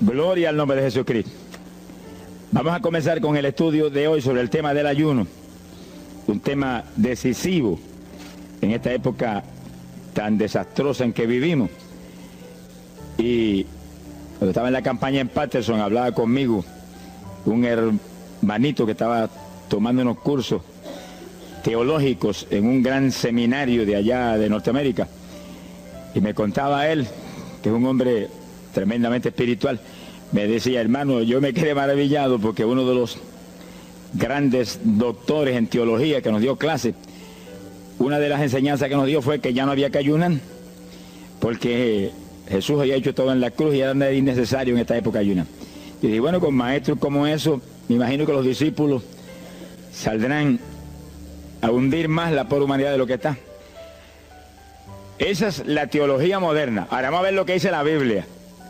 Gloria al nombre de Jesucristo. Vamos a comenzar con el estudio de hoy sobre el tema del ayuno, un tema decisivo en esta época tan desastrosa en que vivimos. Y cuando estaba en la campaña en Patterson, hablaba conmigo un hermanito que estaba tomando unos cursos teológicos en un gran seminario de allá de Norteamérica, y me contaba él, que es un hombre tremendamente espiritual, me decía: hermano, yo me quedé maravillado porque uno de los grandes doctores en teología que nos dio clase, una de las enseñanzas que nos dio fue que ya no había que ayunar, porque Jesús había hecho todo en la cruz y era innecesario en esta época ayunar. Y dije, bueno, con maestros como eso, me imagino que los discípulos saldrán a hundir más la pobre humanidad de lo que está. Esa es la teología moderna. Ahora vamos a ver lo que dice la Biblia,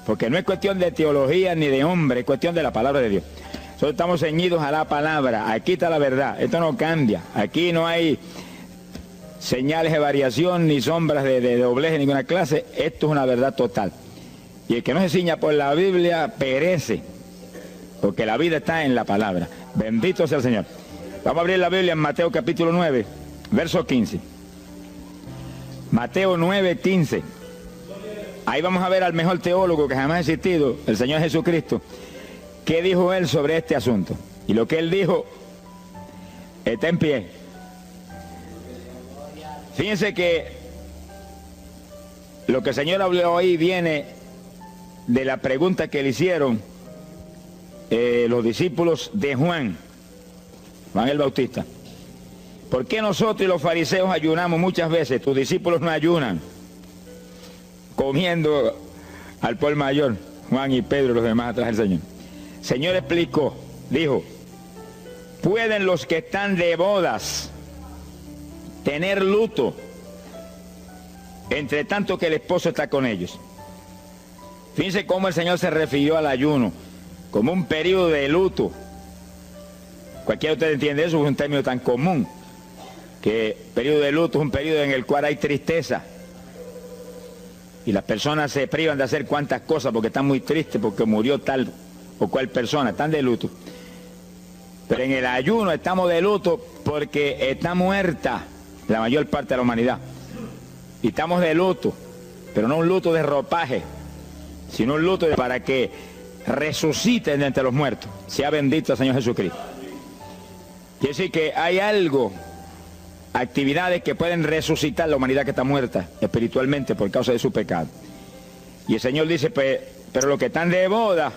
porque no es cuestión de teología ni de hombre, es cuestión de la palabra de Dios. Nosotros estamos ceñidos a la palabra, aquí está la verdad, esto no cambia, aquí no hay señales de variación ni sombras de doblez de ninguna clase, esto es una verdad total. Y el que no se ciña por la Biblia perece, porque la vida está en la palabra. Bendito sea el Señor. Vamos a abrir la Biblia en Mateo capítulo 9, verso 15. Mateo 9, 15. Ahí vamos a ver al mejor teólogo que jamás ha existido, el Señor Jesucristo. ¿Qué dijo él sobre este asunto? Y lo que él dijo está en pie. Fíjense que lo que el Señor habló ahí viene de la pregunta que le hicieron los discípulos de Juan el Bautista. ¿Por qué nosotros y los fariseos ayunamos muchas veces? Tus discípulos no ayunan, comiendo al por mayor, Juan y Pedro y los demás atrás del Señor. El Señor explicó, dijo: ¿pueden los que están de bodas tener luto entre tanto que el esposo está con ellos? Fíjense cómo el Señor se refirió al ayuno como un periodo de luto. Cualquiera de ustedes entiende eso, es un término tan común, que periodo de luto es un periodo en el cual hay tristeza y las personas se privan de hacer cuantas cosas porque están muy tristes porque murió tal o cual persona, están de luto. Pero en el ayuno estamos de luto porque está muerta la mayor parte de la humanidad, y estamos de luto, pero no un luto de ropaje, sino un luto para que resuciten de entre los muertos. Sea bendito el Señor Jesucristo. Quiere decir que hay algo, actividades que pueden resucitar la humanidad que está muerta espiritualmente por causa de su pecado. Y el Señor dice, pues, pero los que están de boda,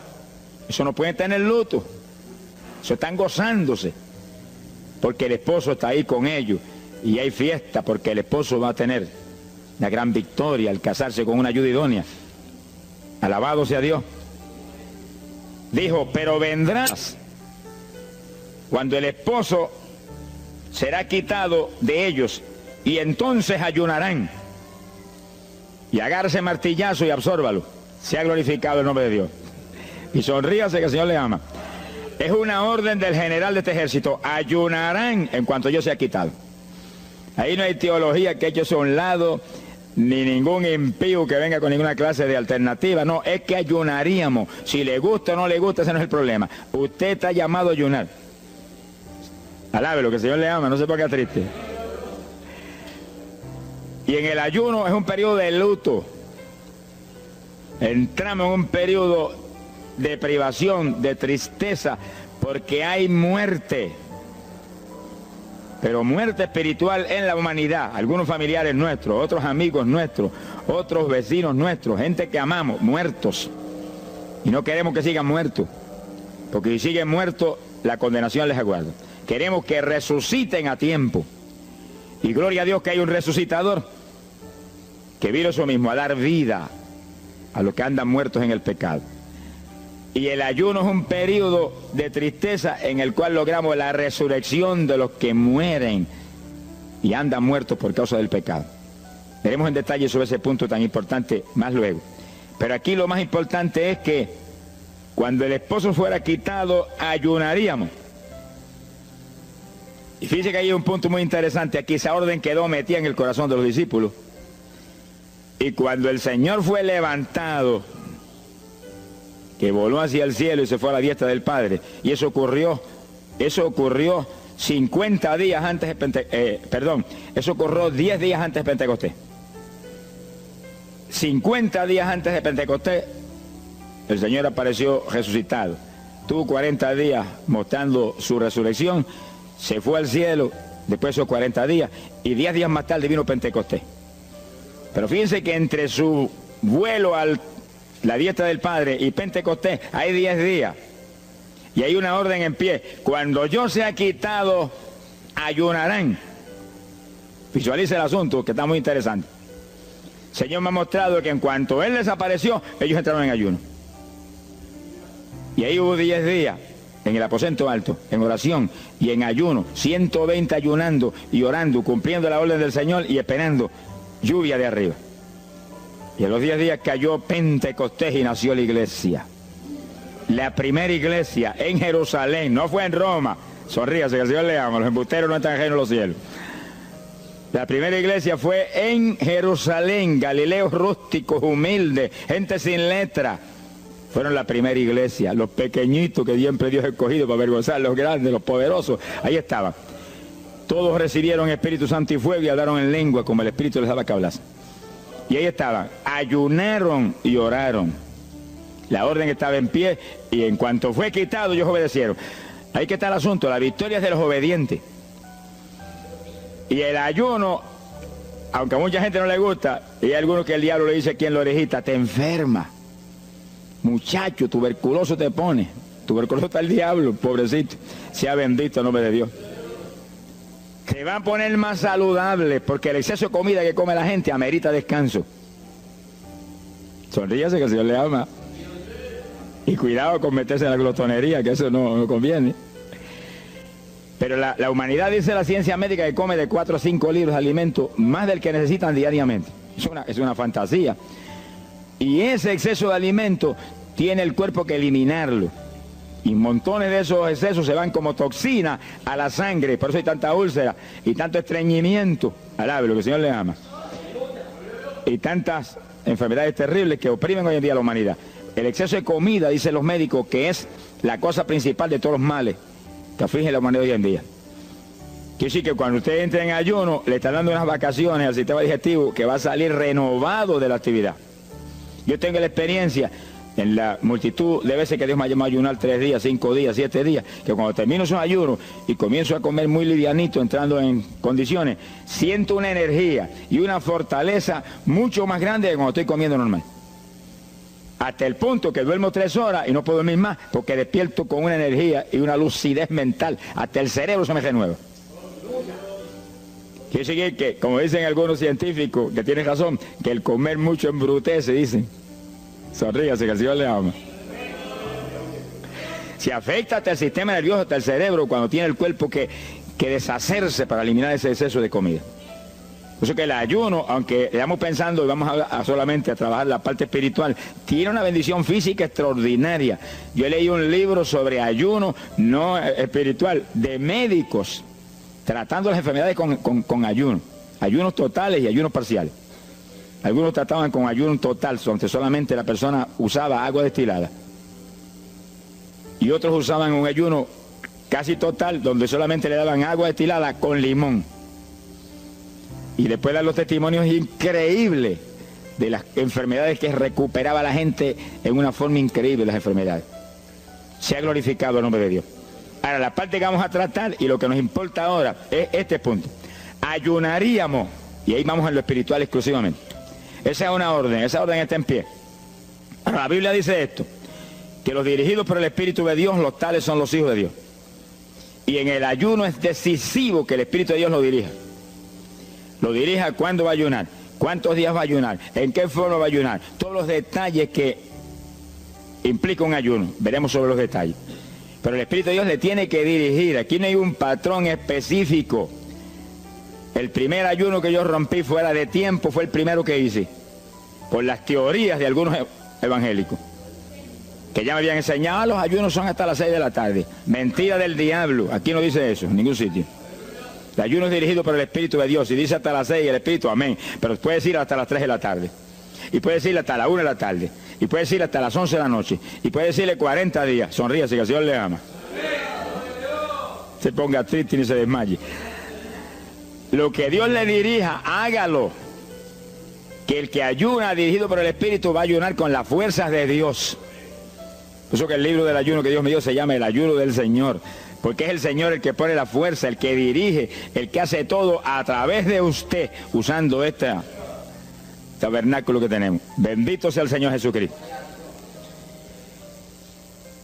eso no pueden tener luto, eso están gozándose, porque el esposo está ahí con ellos, y hay fiesta porque el esposo va a tener la gran victoria al casarse con una ayuda idónea. Alabado sea Dios. Dijo, pero vendrás cuando el esposo será quitado de ellos, y entonces ayunarán. Y agárrese martillazo y absórbalo. Sea glorificado el nombre de Dios. Y sonríase que el Señor le ama. Es una orden del general de este ejército. Ayunarán en cuanto yo sea quitado. Ahí no hay teología que eche a un lado, ni ningún impío que venga con ninguna clase de alternativa. No, es que ayunaríamos. Si le gusta o no le gusta, ese no es el problema. Usted está llamado a ayunar. Alábelo, que el Señor le ama, no se ponga triste. Y en el ayuno es un periodo de luto. Entramos en un periodo de privación, de tristeza, porque hay muerte. Pero muerte espiritual en la humanidad. Algunos familiares nuestros, otros amigos nuestros, otros vecinos nuestros, gente que amamos, muertos. Y no queremos que sigan muertos, porque si siguen muertos, la condenación les aguarda. Queremos que resuciten a tiempo. Y gloria a Dios que hay un resucitador que vino eso mismo, a dar vida a los que andan muertos en el pecado. Y el ayuno es un periodo de tristeza en el cual logramos la resurrección de los que mueren y andan muertos por causa del pecado. Veremos en detalle sobre ese punto tan importante más luego. Pero aquí lo más importante es que cuando el esposo fuera quitado, ayunaríamos. Y fíjense que hay un punto muy interesante aquí. Esa orden quedó metida en el corazón de los discípulos. Y cuando el Señor fue levantado, que voló hacia el cielo y se fue a la diestra del Padre. Y eso ocurrió 50 días antes de eso ocurrió 10 días antes de Pentecostés. 50 días antes de Pentecostés, el Señor apareció resucitado. Tuvo 40 días mostrando su resurrección, se fue al cielo después de esos 40 días, y 10 días más tarde vino Pentecostés. Pero fíjense que entre su vuelo a la diestra del Padre y Pentecostés hay 10 días. Y hay una orden en pie. Cuando yo sea quitado, ayunarán. Visualice el asunto, que está muy interesante. El Señor me ha mostrado que en cuanto Él desapareció, ellos entraron en ayuno. Y ahí hubo 10 días en el aposento alto, en oración y en ayuno, 120 ayunando y orando, cumpliendo la orden del Señor y esperando lluvia de arriba. Y en los 10 días cayó Pentecostés y nació la iglesia. La primera iglesia en Jerusalén, no fue en Roma. Sonríase, que el Señor le ama, los embusteros no están ajenos a los cielos. La primera iglesia fue en Jerusalén, Galileos rústicos, humildes, gente sin letra. Fueron la primera iglesia, los pequeñitos que siempre Dios ha escogido para avergonzar, los grandes, los poderosos, ahí estaban. Todos recibieron Espíritu Santo y fuego y hablaron en lengua como el Espíritu les daba que hablasen. Y ahí estaban, ayunaron y oraron. La orden estaba en pie y en cuanto fue quitado, ellos obedecieron. Ahí que está el asunto, la victoria es de los obedientes. Y el ayuno, aunque a mucha gente no le gusta, y hay algunos que el diablo le dice aquí en la orejita, te enferma. Muchacho, tuberculoso te pone. Tuberculoso está el diablo, pobrecito. Sea bendito el nombre de Dios. Te va a poner más saludable, porque el exceso de comida que come la gente amerita descanso. Sonríase que el Señor le ama. Y cuidado con meterse en la glotonería, que eso no conviene. Pero la humanidad, dice la ciencia médica, que come de 4 a 5 litros de alimento, más del que necesitan diariamente. Es una fantasía. Y ese exceso de alimento tiene el cuerpo que eliminarlo. Y montones de esos excesos se van como toxina a la sangre. Por eso hay tanta úlcera y tanto estreñimiento. Alabe lo que el Señor le ama. Y tantas enfermedades terribles que oprimen hoy en día a la humanidad. El exceso de comida, dicen los médicos, que es la cosa principal de todos los males que afligen a la humanidad hoy en día. Quiere decir que cuando usted entra en ayuno, le está dando unas vacaciones al sistema digestivo que va a salir renovado de la actividad. Yo tengo la experiencia en la multitud de veces que Dios me ha llamado a ayunar 3 días, 5 días, 7 días, que cuando termino esos ayunos y comienzo a comer muy livianito, entrando en condiciones, siento una energía y una fortaleza mucho más grande que cuando estoy comiendo normal. Hasta el punto que duermo 3 horas y no puedo dormir más, porque despierto con una energía y una lucidez mental. Hasta el cerebro se me renueva. Quiere decir que, como dicen algunos científicos, que tienen razón, que el comer mucho embrutece, dicen. Sonríase, que el Señor le ama. Se afecta hasta el sistema nervioso, hasta el cerebro, cuando tiene el cuerpo que deshacerse para eliminar ese exceso de comida. Por eso que el ayuno, aunque estamos pensando y vamos solamente a trabajar la parte espiritual, tiene una bendición física extraordinaria. Yo leí un libro sobre ayuno no espiritual, de médicos, tratando las enfermedades con ayuno. Ayunos totales y ayunos parciales. Algunos trataban con ayuno total, donde solamente la persona usaba agua destilada. Y otros usaban un ayuno casi total, donde solamente le daban agua destilada con limón. Y después dan los testimonios increíbles de las enfermedades que recuperaba la gente en una forma increíble, las enfermedades. Se ha glorificado el nombre de Dios. Ahora, la parte que vamos a tratar y lo que nos importa ahora es este punto. Ayunaríamos, y ahí vamos en lo espiritual exclusivamente. Esa es una orden, esa orden está en pie. Ahora, la Biblia dice esto, que los dirigidos por el Espíritu de Dios, los tales son los hijos de Dios. Y en el ayuno es decisivo que el Espíritu de Dios lo dirija. Lo dirija cuándo va a ayunar, cuántos días va a ayunar, en qué forma va a ayunar, todos los detalles que implica un ayuno, veremos sobre los detalles. Pero el Espíritu de Dios le tiene que dirigir, aquí no hay un patrón específico. El primer ayuno que yo rompí fuera de tiempo fue el primero que hice, por las teorías de algunos evangélicos, que ya me habían enseñado, los ayunos son hasta las 6 de la tarde. Mentira del diablo, aquí no dice eso, en ningún sitio. El ayuno es dirigido por el Espíritu de Dios, y dice hasta las 6 el Espíritu, amén, pero puede decir hasta las 3 de la tarde, y puede decir hasta la 1 de la tarde, Y puede decirle hasta las 11 de la noche. Y puede decirle 40 días. Sonríase que el Señor le ama. Se ponga triste y ni se desmaye. Lo que Dios le dirija, hágalo. Que el que ayuna dirigido por el Espíritu va a ayunar con las fuerzas de Dios. Por eso que el libro del ayuno que Dios me dio se llama el ayuno del Señor. Porque es el Señor el que pone la fuerza, el que dirige, el que hace todo a través de usted, usando este tabernáculo que tenemos. Bendito sea el Señor Jesucristo.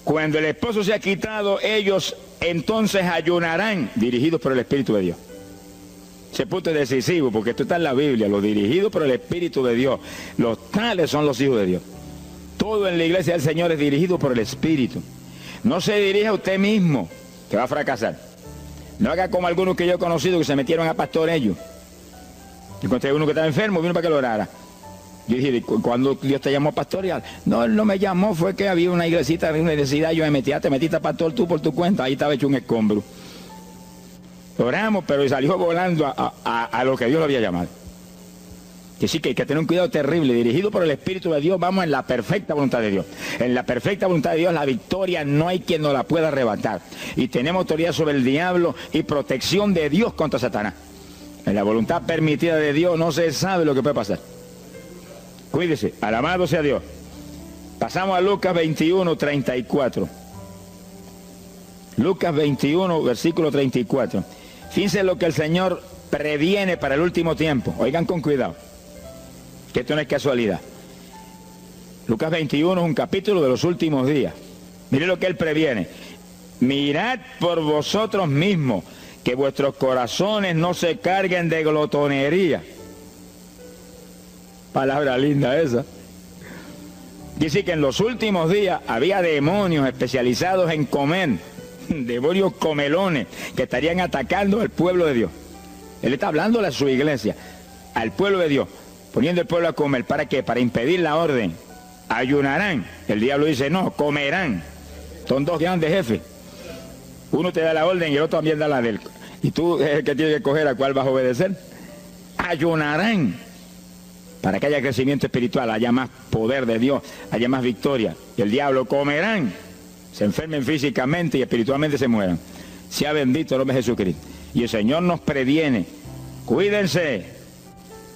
Cuando el esposo se ha quitado, ellos entonces ayunarán, dirigidos por el Espíritu de Dios. Ese punto es decisivo, porque esto está en la Biblia, los dirigidos por el Espíritu de Dios. Los tales son los hijos de Dios. Todo en la iglesia del Señor es dirigido por el Espíritu. No se dirija a usted mismo, que va a fracasar. No haga como algunos que yo he conocido que se metieron a pastor ellos. Yo encontré uno que estaba enfermo, vino para que lo orara. Yo dije, ¿cuándo Dios te llamó a pastorear? No, él no me llamó, fue que había una iglesita de una necesidad, yo me metí, te metiste a pastor tú por tu cuenta, ahí estaba hecho un escombro. Oramos, pero salió volando a lo que Dios lo había llamado. Que sí, que hay que tener un cuidado terrible, dirigido por el Espíritu de Dios, vamos en la perfecta voluntad de Dios. En la perfecta voluntad de Dios, la victoria no hay quien nos la pueda arrebatar. Y tenemos autoridad sobre el diablo y protección de Dios contra Satanás. En la voluntad permitida de Dios no se sabe lo que puede pasar. Cuídese, alabado sea Dios. Pasamos a Lucas 21, 34. Lucas 21, versículo 34. Fíjense lo que el Señor previene para el último tiempo. Oigan con cuidado, que esto no es casualidad. Lucas 21 es un capítulo de los últimos días. Miren lo que Él previene. Mirad por vosotros mismos, que vuestros corazones no se carguen de glotonería. Palabra linda esa. Dice que en los últimos días había demonios especializados en comer, demonios comelones que estarían atacando al pueblo de Dios. Él está hablando a su iglesia, al pueblo de Dios, poniendo al pueblo a comer. ¿Para qué? Para impedir la orden. Ayunarán. El diablo dice no, comerán. Son dos grandes jefes. Uno te da la orden y el otro también da la del. Y tú es el que tiene que escoger a cuál vas a obedecer. Ayunarán. Para que haya crecimiento espiritual, haya más poder de Dios, haya más victoria. Y el diablo comerán, se enfermen físicamente y espiritualmente se mueran. Sea bendito el nombre de Jesucristo. Y el Señor nos previene, cuídense,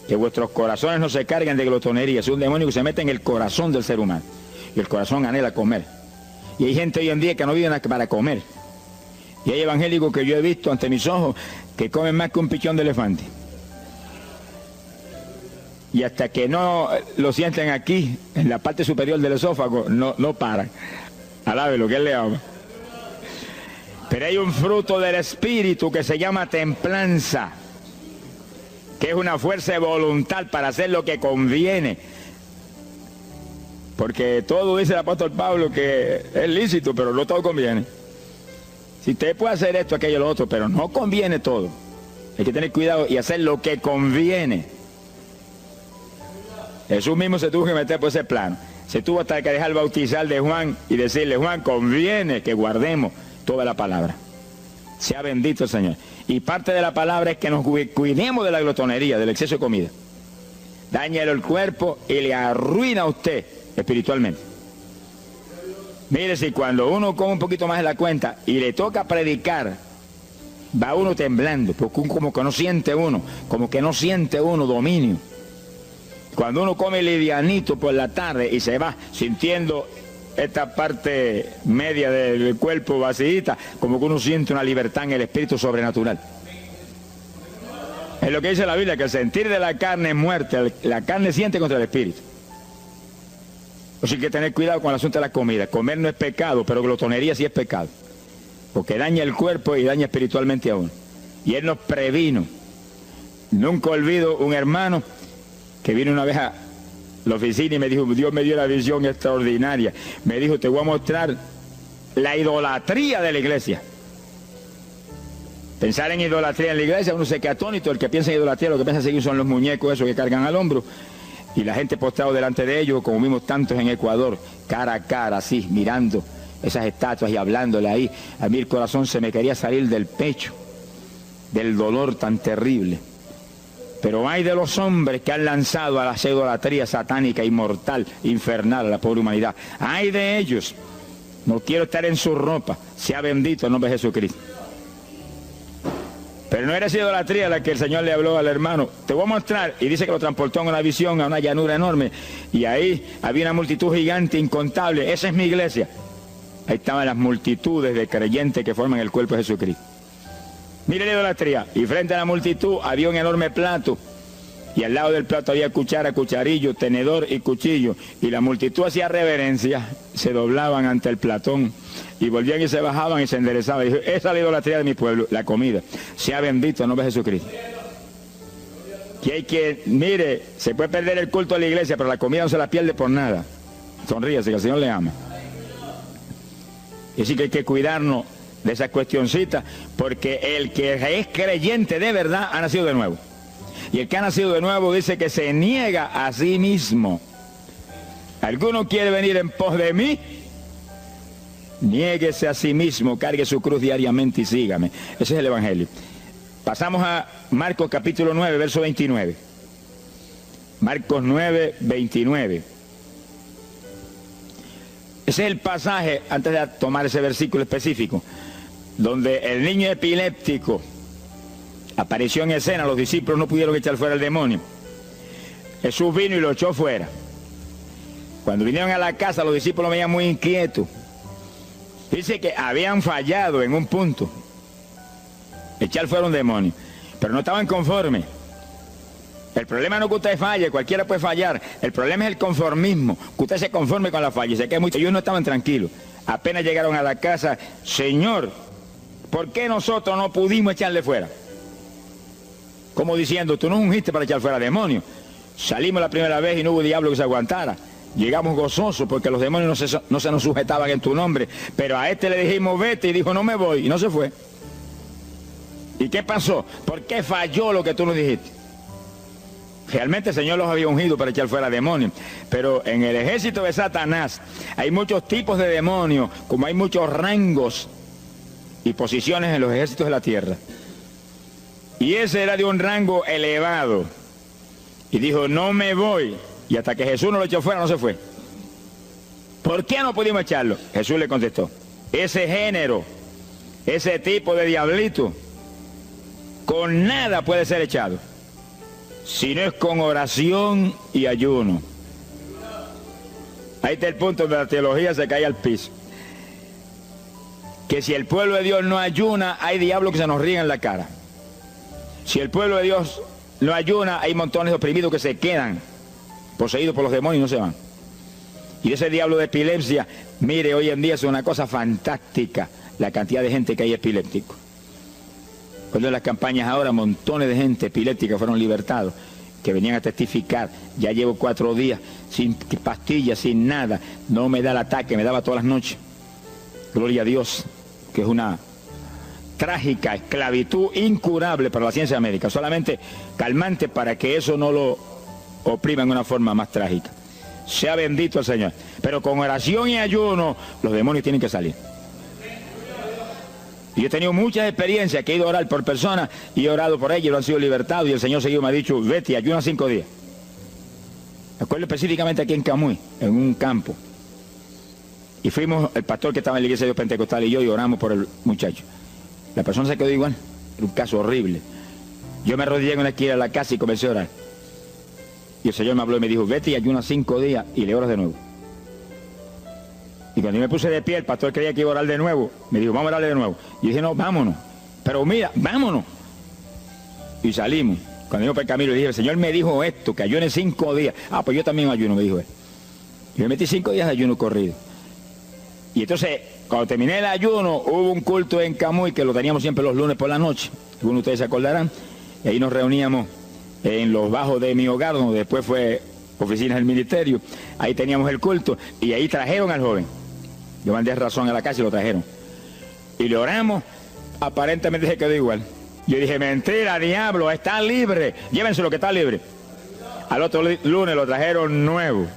que vuestros corazones no se carguen de glotonería. Es un demonio que se mete en el corazón del ser humano. Y el corazón anhela comer. Y hay gente hoy en día que no vive para comer. Y hay evangélicos que yo he visto ante mis ojos que comen más que un pichón de elefante. Y hasta que no lo sienten aquí, en la parte superior del esófago, no paran. Alabe lo que Él le ama. Pero hay un fruto del Espíritu que se llama templanza, que es una fuerza de voluntad para hacer lo que conviene. Porque todo dice el apóstol Pablo que es lícito, pero no todo conviene. Si usted puede hacer esto, aquello, lo otro, pero no conviene todo. Hay que tener cuidado y hacer lo que conviene. Jesús mismo se tuvo que meter por ese plano. Se tuvo hasta que dejar bautizar de Juan y decirle, Juan, conviene que guardemos toda la palabra. Sea bendito el Señor. Y parte de la palabra es que nos cuidemos de la glotonería, del exceso de comida. Daña el cuerpo y le arruina a usted espiritualmente. Mire, si cuando uno come un poquito más de la cuenta y le toca predicar, va uno temblando, porque como que no siente uno dominio. Cuando uno come livianito por la tarde y se va sintiendo esta parte media del cuerpo vacíita, como que uno siente una libertad en el espíritu sobrenatural. Es lo que dice la Biblia, que el sentir de la carne es muerte, la carne siente contra el espíritu. Así que hay que tener cuidado con el asunto de la comida. Comer no es pecado, pero glotonería sí es pecado. Porque daña el cuerpo y daña espiritualmente a uno. Y Él nos previno. Nunca olvido un hermano que vino una vez a la oficina y me dijo, Dios me dio la visión extraordinaria. Me dijo, te voy a mostrar la idolatría de la iglesia. Pensar en idolatría en la iglesia, uno se queda atónito. El que piensa en idolatría, lo que piensa seguir son los muñecos esos que cargan al hombro. Y la gente postrado delante de ellos, como vimos tantos en Ecuador, cara a cara, así, mirando esas estatuas y hablándole ahí. A mí el corazón se me quería salir del pecho, del dolor tan terrible. Pero hay de los hombres que han lanzado a la idolatría satánica, inmortal, infernal a la pobre humanidad. Hay de ellos. No quiero estar en su ropa. Sea bendito el nombre de Jesucristo. Pero no era esa idolatría la que el Señor le habló al hermano. Te voy a mostrar. Y dice que lo transportó en una visión a una llanura enorme. Y ahí había una multitud gigante, incontable. Esa es mi iglesia. Ahí estaban las multitudes de creyentes que forman el cuerpo de Jesucristo. Mire la idolatría. Y frente a la multitud había un enorme plato. Y al lado del plato había cuchara, cucharillo, tenedor y cuchillo. Y la multitud hacía reverencia, se doblaban ante el platón. Y volvían y se bajaban y se enderezaban. Y dijo, esa es la idolatría de mi pueblo, la comida. Sea bendito el nombre de Jesucristo. Que hay que, mire, se puede perder el culto de la iglesia, pero la comida no se la pierde por nada. Sonríase, que el Señor le ama. Y así que hay que cuidarnos de esas cuestioncitas, porque el que es creyente de verdad ha nacido de nuevo. Y el que ha nacido de nuevo dice que se niega a sí mismo. ¿Alguno quiere venir en pos de mí? Niéguese a sí mismo, cargue su cruz diariamente y sígame. Ese es el Evangelio. Pasamos a Marcos capítulo 9, verso 29. Marcos 9, 29. Ese es el pasaje, antes de tomar ese versículo específico, donde el niño epiléptico apareció en escena. Los discípulos no pudieron echar fuera el demonio. Jesús vino y lo echó fuera. Cuando vinieron a la casa, los discípulos veían muy inquietos. Dice que habían fallado en un punto. Echar fuera un demonio. Pero no estaban conformes. El problema no es que usted falle, cualquiera puede fallar. El problema es el conformismo, que usted se conforme con la falla. Ellos no estaban tranquilos. Apenas llegaron a la casa, Señor, ¿por qué nosotros no pudimos echarle fuera? Como diciendo, tú nos ungiste para echar fuera demonios. Salimos la primera vez y no hubo diablo que se aguantara. Llegamos gozosos porque los demonios no se nos sujetaban en tu nombre. Pero a este le dijimos vete y dijo no me voy y no se fue. ¿Y qué pasó? ¿Por qué falló lo que tú nos dijiste? Realmente el Señor los había ungido para echar fuera demonios. Pero en el ejército de Satanás hay muchos tipos de demonios, como hay muchos rangos y posiciones en los ejércitos de la tierra. Y ese era de un rango elevado. Y dijo, no me voy. Y hasta que Jesús no lo echó fuera, no se fue. ¿Por qué no pudimos echarlo? Jesús le contestó, ese género, ese tipo de diablito, con nada puede ser echado, si no es con oración y ayuno. Ahí está el punto donde la teología se cae al piso. Que si el pueblo de Dios no ayuna, hay diablos que se nos ríen en la cara. Si el pueblo de Dios no ayuna, hay montones de oprimidos que se quedan poseídos por los demonios y no se van. Y ese diablo de epilepsia, mire, hoy en día es una cosa fantástica la cantidad de gente que hay epiléptico. Cuando en las campañas ahora, montones de gente epiléptica fueron libertados, que venían a testificar. Ya llevo 4 días sin pastillas, sin nada, no me da el ataque, me daba todas las noches. Gloria a Dios, que es una trágica esclavitud incurable para la ciencia médica, solamente calmante para que eso no lo oprima en una forma más trágica. Sea bendito el Señor. Pero con oración y ayuno, los demonios tienen que salir. Y yo he tenido muchas experiencias que he ido a orar por personas y he orado por ellos y lo han sido libertados y el Señor seguido me ha dicho, vete, ayuna 5 días. Me acuerdo específicamente aquí en Camuy, en un campo. Y fuimos, el pastor que estaba en la iglesia de Dios Pentecostal y yo, y oramos por el muchacho. La persona se quedó igual, era un caso horrible. Yo me arrodillé en una esquina de la casa y comencé a orar. Y el Señor me habló y me dijo, vete y ayuna 5 días y le oras de nuevo. Y cuando yo me puse de pie, el pastor creía que iba a orar de nuevo. Me dijo, vamos a orarle de nuevo. Y yo dije, no, vámonos. Pero mira, vámonos. Y salimos. Cuando yo por el camino le dije, el Señor me dijo esto, que ayune 5 días. Ah, pues yo también ayuno, me dijo él. Y me metí 5 días de ayuno corrido. Y entonces, cuando terminé el ayuno, hubo un culto en Camuy, que lo teníamos siempre los lunes por la noche. Algunos de ustedes se acordarán. Y ahí nos reuníamos en los bajos de mi hogar, donde después fue oficinas del ministerio. Ahí teníamos el culto. Y ahí trajeron al joven. Yo mandé razón a la casa y lo trajeron. Y le oramos, aparentemente se quedó igual. Yo dije, mentira, diablo, está libre. Llévense lo que está libre. Al otro lunes lo trajeron nuevo.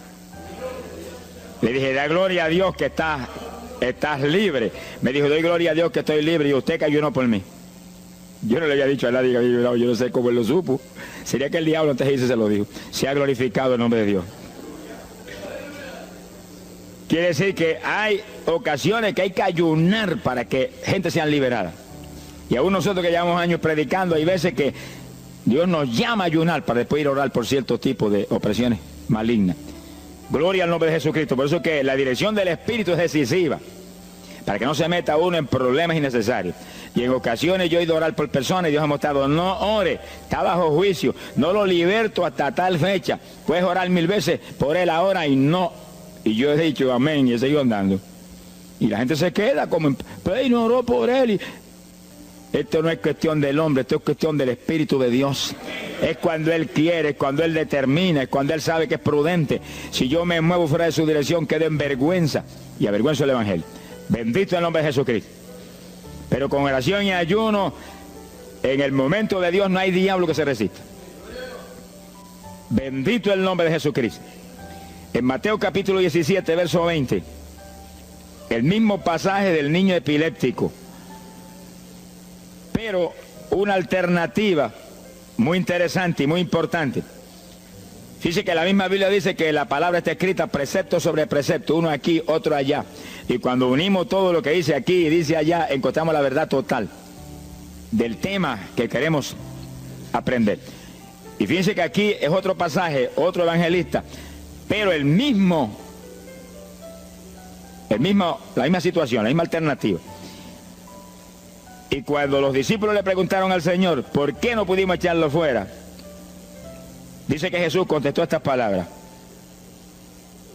Le dije, da gloria a Dios que estás libre. Me dijo, doy gloria a Dios que estoy libre y usted que ayunó por mí. Yo no le había dicho a nadie que había ayunado, yo no sé cómo él lo supo. Sería que el diablo antes de irse se lo dijo. Se ha glorificado el nombre de Dios. Quiere decir que hay ocasiones que hay que ayunar para que gente sea liberada. Y aún nosotros que llevamos años predicando, hay veces que Dios nos llama a ayunar para después ir a orar por ciertos tipos de opresiones malignas. Gloria al nombre de Jesucristo. Por eso es que la dirección del Espíritu es decisiva, para que no se meta uno en problemas innecesarios. Y en ocasiones yo he ido a orar por personas y Dios ha mostrado, no ore, está bajo juicio, no lo liberto hasta tal fecha. Puedes orar 1000 veces por él ahora y no. Y yo he dicho amén y he seguido andando. Y la gente se queda como, pero no oró por él. Esto no es cuestión del hombre, esto es cuestión del Espíritu de Dios. Es cuando Él quiere, es cuando Él determina, es cuando Él sabe que es prudente. Si yo me muevo fuera de su dirección, quedo en vergüenza y avergüenzo el Evangelio. Bendito el nombre de Jesucristo. Pero con oración y ayuno, en el momento de Dios no hay diablo que se resista. Bendito el nombre de Jesucristo. En Mateo capítulo 17, verso 20, el mismo pasaje del niño epiléptico, pero una alternativa muy interesante y muy importante. Fíjese que la misma Biblia dice que la palabra está escrita precepto sobre precepto, uno aquí, otro allá. Y cuando unimos todo lo que dice aquí y dice allá, encontramos la verdad total del tema que queremos aprender. Y fíjense que aquí es otro pasaje, otro evangelista, pero la misma situación, la misma alternativa. Y cuando los discípulos le preguntaron al Señor, ¿por qué no pudimos echarlo fuera? Dice que Jesús contestó estas palabras.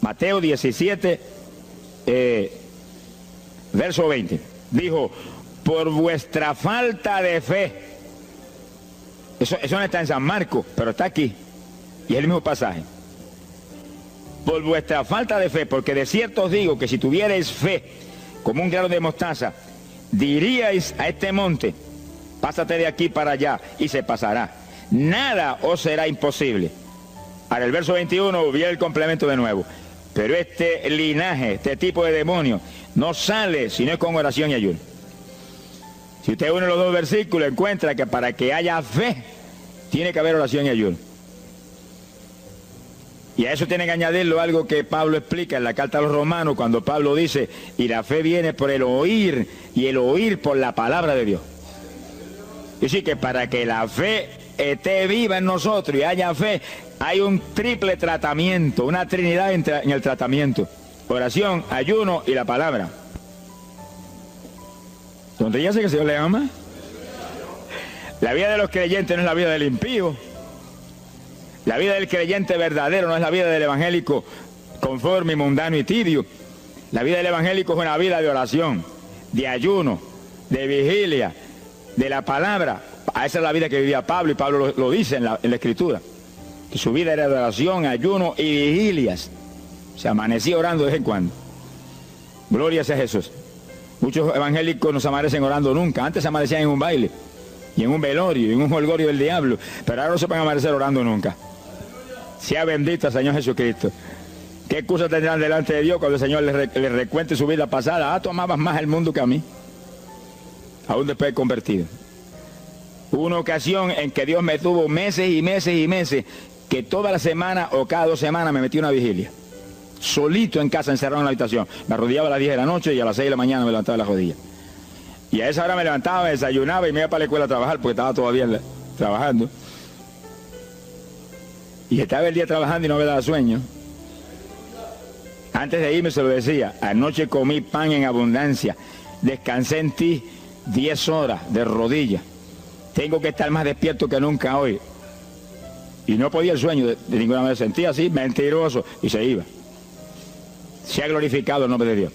Mateo 17, verso 20. Dijo, por vuestra falta de fe. Eso no está en San Marcos, pero está aquí. Y es el mismo pasaje. Por vuestra falta de fe, porque de cierto os digo que si tuvierais fe como un grano de mostaza, diríais a este monte, pásate de aquí para allá, y se pasará. Nada os será imposible. Ahora el verso 21 viene el complemento de nuevo. Pero este linaje, este tipo de demonio, no sale si no es con oración y ayuno. Si usted une los dos versículos, encuentra que para que haya fe, tiene que haber oración y ayuno. Y a eso tiene que añadirlo algo que Pablo explica en la carta a los Romanos, cuando Pablo dice, y la fe viene por el oír, y el oír por la palabra de Dios. Es decir, que para que la fe esté viva en nosotros y haya fe, hay un triple tratamiento, una trinidad en el tratamiento: oración, ayuno y la palabra. ¿Dónde ya sé que el Señor le ama? La vida de los creyentes no es la vida del impío. La vida del creyente verdadero no es la vida del evangélico conforme, mundano y tibio. La vida del evangélico es una vida de oración, de ayuno, de vigilia, de la palabra. Esa es la vida que vivía Pablo, y Pablo lo dice en la Escritura, que su vida era de oración, ayuno y vigilias. Se amanecía orando de vez en cuando. Gloria sea Jesús. Muchos evangélicos no se amanecen orando nunca. Antes se amanecían en un baile, y en un velorio, y en un holgorio del diablo, pero ahora no se van a amanecer orando nunca. Sea bendito el Señor Jesucristo. ¿Qué excusa tendrán delante de Dios cuando el Señor les recuente su vida pasada? Ah, tú amabas más el mundo que a mí, aún después de convertido. Hubo una ocasión en que Dios me tuvo meses y meses y meses, que toda la semana o cada 2 semanas me metí una vigilia, solito en casa, encerrado en la habitación. Me arrodillaba a las 10 de la noche y a las 6 de la mañana me levantaba de las rodillas. Y a esa hora me levantaba, me desayunaba y me iba para la escuela a trabajar, porque estaba todavía trabajando. Y estaba el día trabajando y no me daba sueño. Antes de irme se lo decía: anoche comí pan en abundancia, descansé en ti 10 horas de rodillas, tengo que estar más despierto que nunca hoy. Y no podía el sueño de ninguna manera, sentía así, mentiroso, y se iba. Se ha glorificado el nombre de Dios.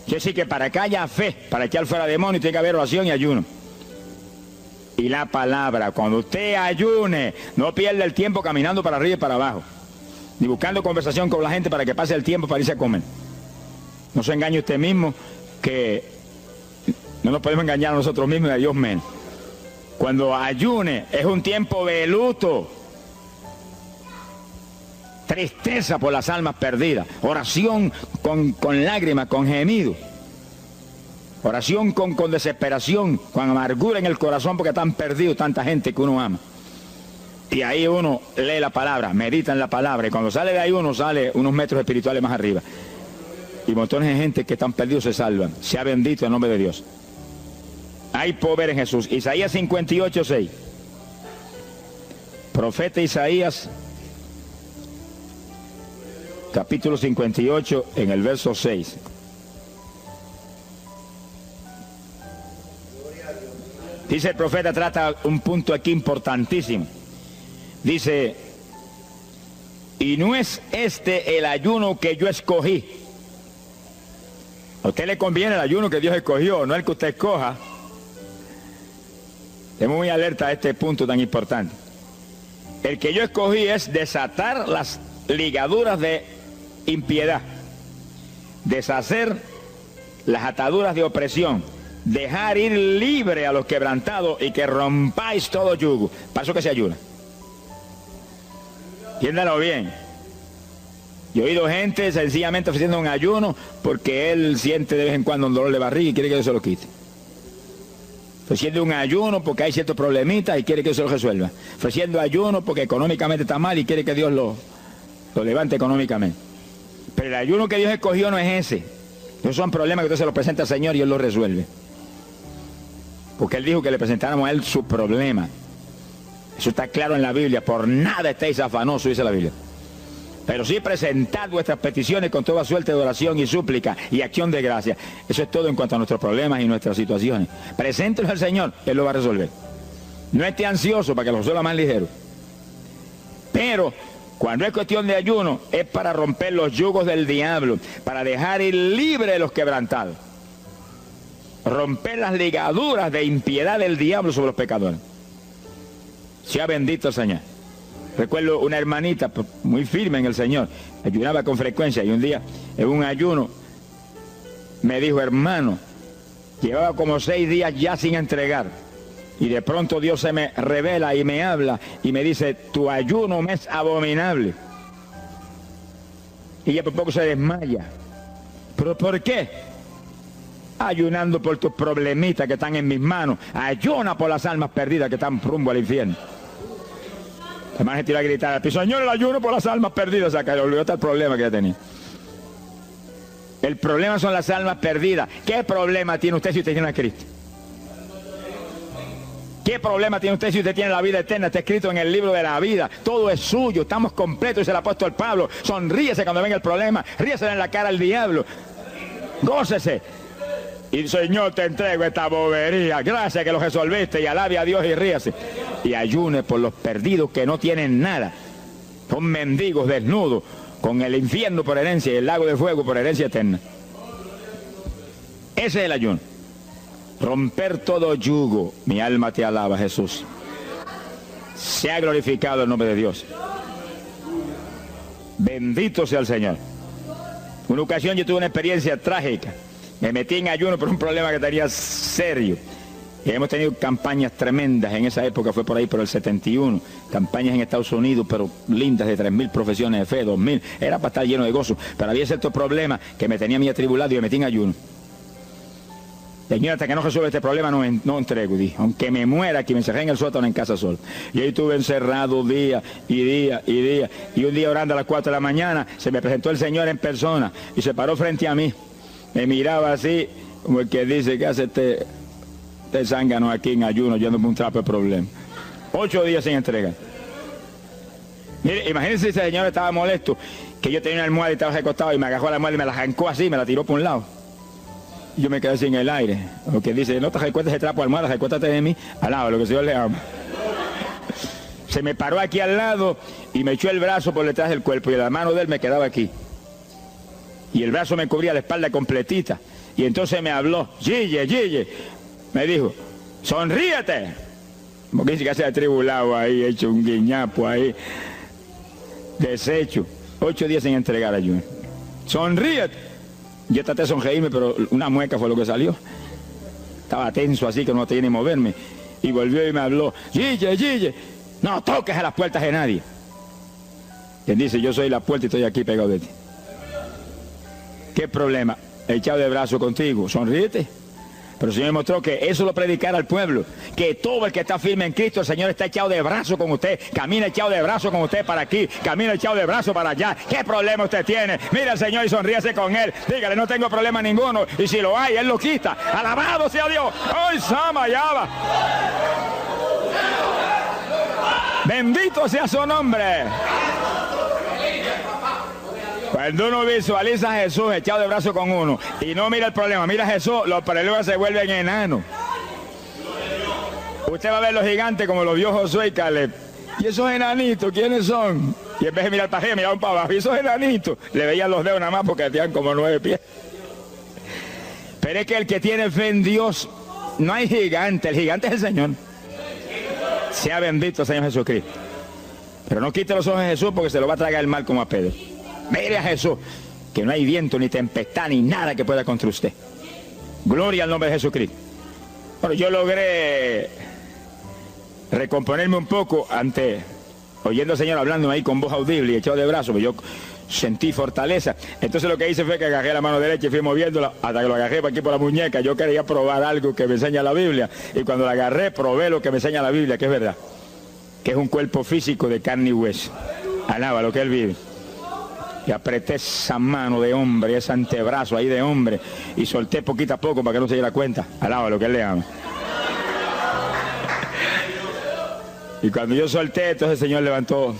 Quiere decir que para que haya fe, para echar fuera demonios, tiene que haber oración y ayuno. Y la palabra, cuando usted ayune, no pierda el tiempo caminando para arriba y para abajo, ni buscando conversación con la gente para que pase el tiempo para irse a comer. No se engañe usted mismo, que no nos podemos engañar a nosotros mismos y a Dios menos. Cuando ayune es un tiempo de luto, tristeza por las almas perdidas, oración con lágrimas, con gemidos. Oración con desesperación, con amargura en el corazón porque están perdidos tanta gente que uno ama. Y ahí uno lee la palabra, medita en la palabra, y cuando sale de ahí uno sale unos metros espirituales más arriba. Y montones de gente que están perdidos se salvan. Sea bendito el nombre de Dios. Hay poder en Jesús. Isaías 58:6. Profeta Isaías, capítulo 58, en el verso 6. Dice el profeta, trata un punto aquí importantísimo. Dice, y no es este el ayuno que yo escogí. A usted le conviene el ayuno que Dios escogió, no el que usted escoja. Estemos muy alerta a este punto tan importante. El que yo escogí es desatar las ligaduras de impiedad, deshacer las ataduras de opresión, dejar ir libre a los quebrantados y que rompáis todo yugo. Para eso que se ayuna. Entiéndalo bien. Yo he oído gente sencillamente ofreciendo un ayuno porque él siente de vez en cuando un dolor de barriga y quiere que Dios se lo quite. Ofreciendo un ayuno porque hay ciertos problemitas y quiere que Dios se lo resuelva. Ofreciendo ayuno porque económicamente está mal y quiere que Dios lo levante económicamente. Pero el ayuno que Dios escogió no es ese. Esos son problemas que usted se los presenta al Señor y Él los resuelve. Porque Él dijo que le presentáramos a Él su problema. Eso está claro en la Biblia. Por nada estéis afanosos, dice la Biblia. Pero sí presentad vuestras peticiones con toda suerte de oración y súplica y acción de gracia. Eso es todo en cuanto a nuestros problemas y nuestras situaciones. Preséntelos al Señor, Él lo va a resolver. No esté ansioso para que lo resuelva más ligero. Pero cuando es cuestión de ayuno, es para romper los yugos del diablo, para dejar ir libre a los quebrantados. Romper las ligaduras de impiedad del diablo sobre los pecadores. Sea bendito el Señor. Recuerdo una hermanita muy firme en el Señor, ayunaba con frecuencia y un día en un ayuno me dijo, hermano, llevaba como 6 días ya sin entregar y de pronto Dios se me revela y me habla y me dice, tu ayuno me es abominable. Y ella por poco se desmaya. ¿Pero por qué? Ayunando por tus problemitas que están en mis manos. Ayuna por las almas perdidas que están rumbo al infierno. Además gente iba a gritar, Señor, el ayuno por las almas perdidas, acá le olvidó el problema que ya tenía. El problema son las almas perdidas. ¿Qué problema tiene usted si usted tiene a Cristo? ¿Qué problema tiene usted si usted tiene la vida eterna? Está escrito en el libro de la vida. Todo es suyo, estamos completos, dice el apóstol Pablo. Sonríese cuando venga el problema, ríese en la cara al diablo. Gócese. Y Señor, te entrego esta bobería. Gracias que lo resolviste y alabe a Dios y ríase. Y ayune por los perdidos que no tienen nada. Son mendigos desnudos, con el infierno por herencia y el lago de fuego por herencia eterna. Ese es el ayuno. Romper todo yugo. Mi alma te alaba, Jesús. Sea glorificado el nombre de Dios. Bendito sea el Señor. Una ocasión yo tuve una experiencia trágica. Me metí en ayuno por un problema que tenía serio. Y hemos tenido campañas tremendas. En esa época fue por ahí por el 71. Campañas en Estados Unidos, pero lindas, de 3.000 profesiones de fe, 2.000. Era para estar lleno de gozo. Pero había ciertos problemas que me tenía a mí atribulado y me metí en ayuno. Señor, hasta que no resuelva este problema no entrego, dije. Aunque me muera aquí, me encerré en el sótano en casa solo. Y ahí estuve encerrado día y día y día. Y un día orando a las 4 de la mañana, se me presentó el Señor en persona y se paró frente a mí. Me miraba así, como el que dice, ¿qué hace este zángano aquí en ayuno, yéndome un trapo de problema? 8 días sin entregar. Mire, imagínense si ese señor estaba molesto, que yo tenía una almohada y estaba recostado y me agarró la almohada y me la arrancó así, me la tiró por un lado. Y yo me quedé sin el aire. O que dice, no te recuestes ese trapo de almohada, recuéstate de mí, al lado, lo que el Señor le ama. Se me paró aquí al lado y me echó el brazo por detrás del cuerpo y la mano de él me quedaba aquí. Y el brazo me cubría la espalda completita. Y entonces me habló, Gille, me dijo, sonríete. Como que dice que se ha atribulado ahí, hecho un guiñapo ahí, deshecho. 8 días sin entregar ayuno. Sonríete. Yo traté de sonreírme, pero una mueca fue lo que salió. Estaba tenso así que no tenía ni moverme. Y volvió y me habló, Gille, no toques a las puertas de nadie. Quien dice, yo soy la puerta y estoy aquí pegado de ti. ¿Qué problema? Echado de brazo contigo, sonríete. Pero el Señor me mostró que eso lo predicara al pueblo, que todo el que está firme en Cristo, el Señor está echado de brazo con usted, camina echado de brazo con usted para aquí, camina echado de brazo para allá. ¿Qué problema usted tiene? Mira al Señor y sonríese con Él, dígale, no tengo problema ninguno, y si lo hay, Él lo quita. Alabado sea Dios. ¡Ay, Sama, Yaba! Bendito sea su nombre. Cuando uno visualiza a Jesús echado de brazo con uno y no mira el problema, mira a Jesús, los problemas se vuelven enanos. Usted va a ver los gigantes como los vio Josué y Caleb. ¿Y esos enanitos quiénes son? Y en vez de mirar para arriba, miraban para abajo. ¿Y esos enanitos? Le veían los dedos nada más porque tenían como 9 pies. Pero es que el que tiene fe en Dios, no hay gigante, el gigante es el Señor. Sea bendito Señor Jesucristo. Pero no quite los ojos de Jesús porque se lo va a tragar el mal como a Pedro. Mire a Jesús, que no hay viento, ni tempestad, ni nada que pueda contra usted. Gloria al nombre de Jesucristo. Bueno, yo logré recomponerme un poco oyendo al Señor hablando ahí con voz audible y echado de brazos, yo sentí fortaleza. Entonces lo que hice fue que agarré la mano derecha y fui moviéndola hasta que lo agarré por aquí por la muñeca. Yo quería probar algo que me enseña la Biblia, y cuando la agarré probé lo que me enseña la Biblia, que es verdad, que es un cuerpo físico de carne y hueso. Alaba lo que Él vive. Y apreté esa mano de hombre, ese antebrazo ahí de hombre, y solté poquito a poco para que no se diera cuenta. Alaba lo que Él le ama. Y cuando yo solté, entonces el Señor levantó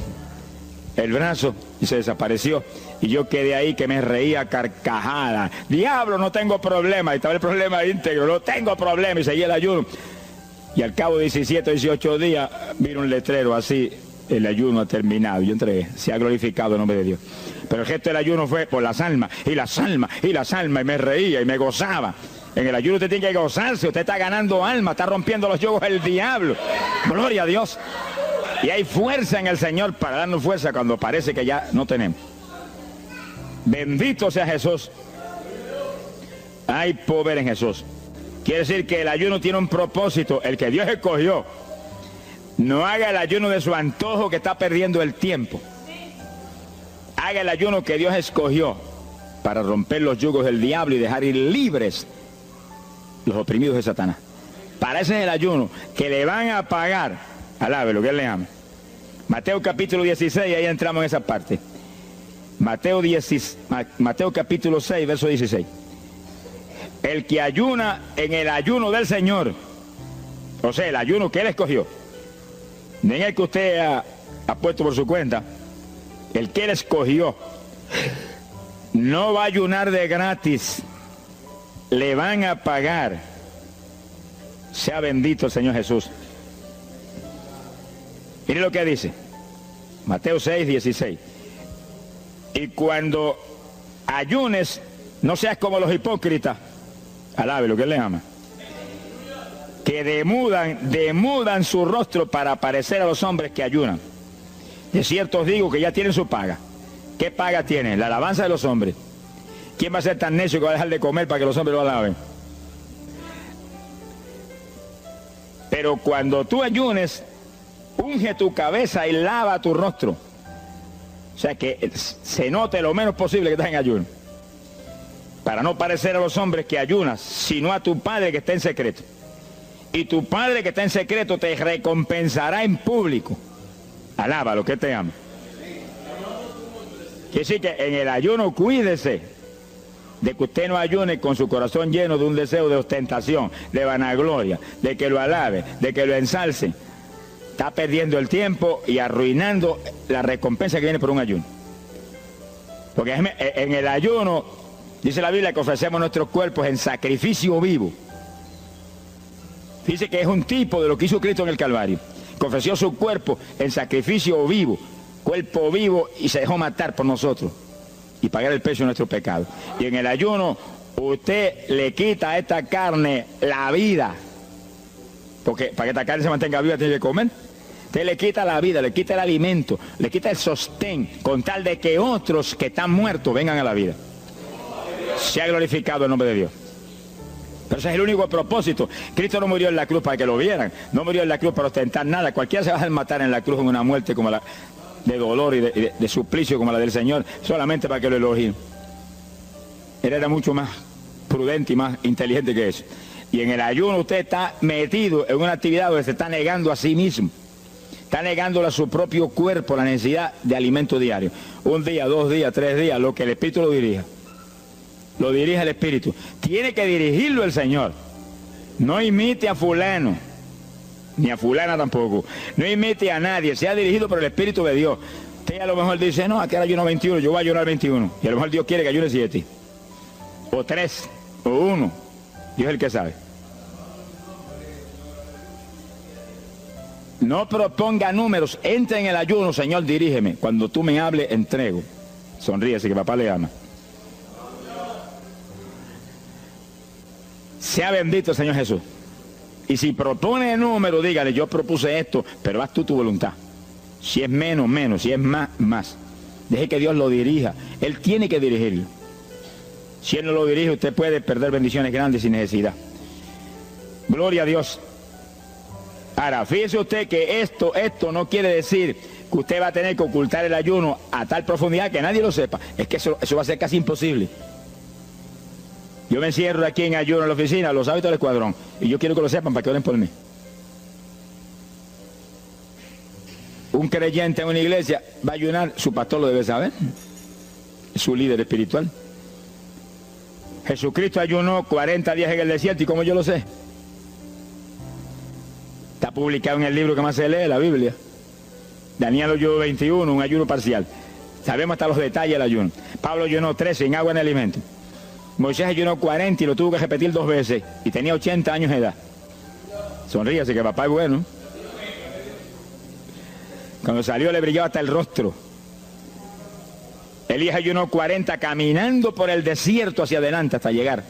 el brazo y se desapareció. Y yo quedé ahí que me reía carcajada. Diablo, no tengo problema. Y estaba el problema íntegro, no tengo problema. Y seguí el ayuno. Y al cabo de 17 o 18 días, vino un letrero así: el ayuno ha terminado. Yo entregué, se ha glorificado el nombre de Dios. Pero el gesto del ayuno fue por las almas, y las almas, y las almas, y me reía y me gozaba. En el ayuno usted tiene que gozarse, usted está ganando alma, está rompiendo los yugos del diablo. Gloria a Dios. Y hay fuerza en el Señor para darnos fuerza cuando parece que ya no tenemos. Bendito sea Jesús. Hay poder en Jesús. Quiere decir que el ayuno tiene un propósito, el que Dios escogió. No haga el ayuno de su antojo, que está perdiendo el tiempo. Haga el ayuno que Dios escogió para romper los yugos del diablo y dejar ir libres los oprimidos de Satanás. Para ese es el ayuno que le van a pagar. Alabe lo que Él le ama. Mateo capítulo 16, ahí entramos en esa parte. Mateo capítulo 6, verso 16. El que ayuna en el ayuno del Señor, o sea, el ayuno que Él escogió, no en el que usted ha puesto por su cuenta, el que Él escogió, no va a ayunar de gratis, le van a pagar. Sea bendito el Señor Jesús. Mire lo que dice Mateo 6, 16. Y cuando ayunes, no seas como los hipócritas. Alabe lo que Él le ama. Que demudan su rostro para parecer a los hombres que ayunan. De cierto os digo que ya tienen su paga. ¿Qué paga tienen? La alabanza de los hombres. ¿Quién va a ser tan necio que va a dejar de comer para que los hombres lo alaben? Pero cuando tú ayunes, unge tu cabeza y lava tu rostro. O sea, que se note lo menos posible que estás en ayuno. Para no parecer a los hombres que ayunas, sino a tu Padre que está en secreto. Y tu Padre que está en secreto te recompensará en público. Alaba lo que te ama. Quiere decir que en el ayuno cuídese de que usted no ayune con su corazón lleno de un deseo de ostentación, de vanagloria, de que lo alabe, de que lo ensalce. Está perdiendo el tiempo y arruinando la recompensa que viene por un ayuno. Porque en el ayuno, dice la Biblia, que ofrecemos nuestros cuerpos en sacrificio vivo. Dice que es un tipo de lo que hizo Cristo en el Calvario, que ofreció su cuerpo en sacrificio vivo, cuerpo vivo, y se dejó matar por nosotros y pagar el precio de nuestro pecado. Y en el ayuno usted le quita a esta carne la vida, porque para que esta carne se mantenga viva tiene que comer. Usted le quita la vida, le quita el alimento, le quita el sostén, con tal de que otros que están muertos vengan a la vida. Se ha glorificado el nombre de Dios. Pero ese es el único propósito. Cristo no murió en la cruz para que lo vieran, no murió en la cruz para ostentar nada. Cualquiera se va a matar en la cruz en una muerte como la de dolor y de suplicio como la del Señor, solamente para que lo elogien. Él era mucho más prudente y más inteligente que eso. Y en el ayuno usted está metido en una actividad donde se está negando a sí mismo. Está negándole a su propio cuerpo la necesidad de alimento diario. Un día, 2 días, 3 días, lo que el Espíritu lo dirija. Lo dirige el Espíritu. Tiene que dirigirlo el Señor. No imite a fulano, ni a fulana tampoco. No imite a nadie, sea dirigido por el Espíritu de Dios. Usted a lo mejor dice, no, aquí ayuno 21, yo voy a ayunar 21. Y a lo mejor Dios quiere que ayune 7. O 3, o 1. Dios es el que sabe. No proponga números, entre en el ayuno, Señor, dirígeme. Cuando tú me hables, entrego. Sonríese que papá le ama. Sea bendito el Señor Jesús. Y si propone número, dígale, yo propuse esto, pero haz tú tu voluntad. Si es menos, menos. Si es más, más. Deje que Dios lo dirija. Él tiene que dirigirlo. Si Él no lo dirige, usted puede perder bendiciones grandes sin necesidad. Gloria a Dios. Ahora, fíjese usted que esto no quiere decir que usted va a tener que ocultar el ayuno a tal profundidad que nadie lo sepa. Es que eso va a ser casi imposible. Yo me encierro aquí en ayuno en la oficina, los hábitos del escuadrón, y yo quiero que lo sepan para que oren por mí. Un creyente en una iglesia va a ayunar, su pastor lo debe saber, es su líder espiritual. Jesucristo ayunó 40 días en el desierto, ¿y cómo yo lo sé? Está publicado en el libro que más se lee, la Biblia. Daniel ayunó 21, un ayuno parcial. Sabemos hasta los detalles del ayuno. Pablo ayunó 13 sin agua ni alimento. Moisés ayunó 40 y lo tuvo que repetir 2 veces. Y tenía 80 años de edad. Sonríase que papá es bueno. Cuando salió le brillaba hasta el rostro. Elías ayunó 40 caminando por el desierto hacia adelante hasta llegar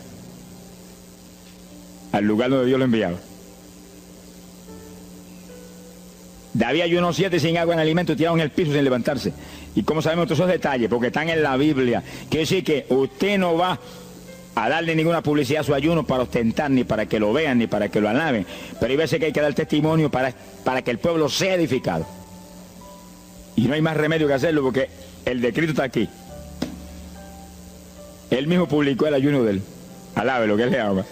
al lugar donde Dios lo enviaba. David ayunó 7 sin agua ni alimento, tirado en el piso sin levantarse. ¿Y cómo sabemos todos esos detalles? Porque están en la Biblia. Quiere decir que usted no va a darle ninguna publicidad a su ayuno para ostentar, ni para que lo vean, ni para que lo alaben. Pero hay veces que hay que dar testimonio para que el pueblo sea edificado. Y no hay más remedio que hacerlo porque el decreto está aquí. Él mismo publicó el ayuno de él. Alabe lo que él le ama.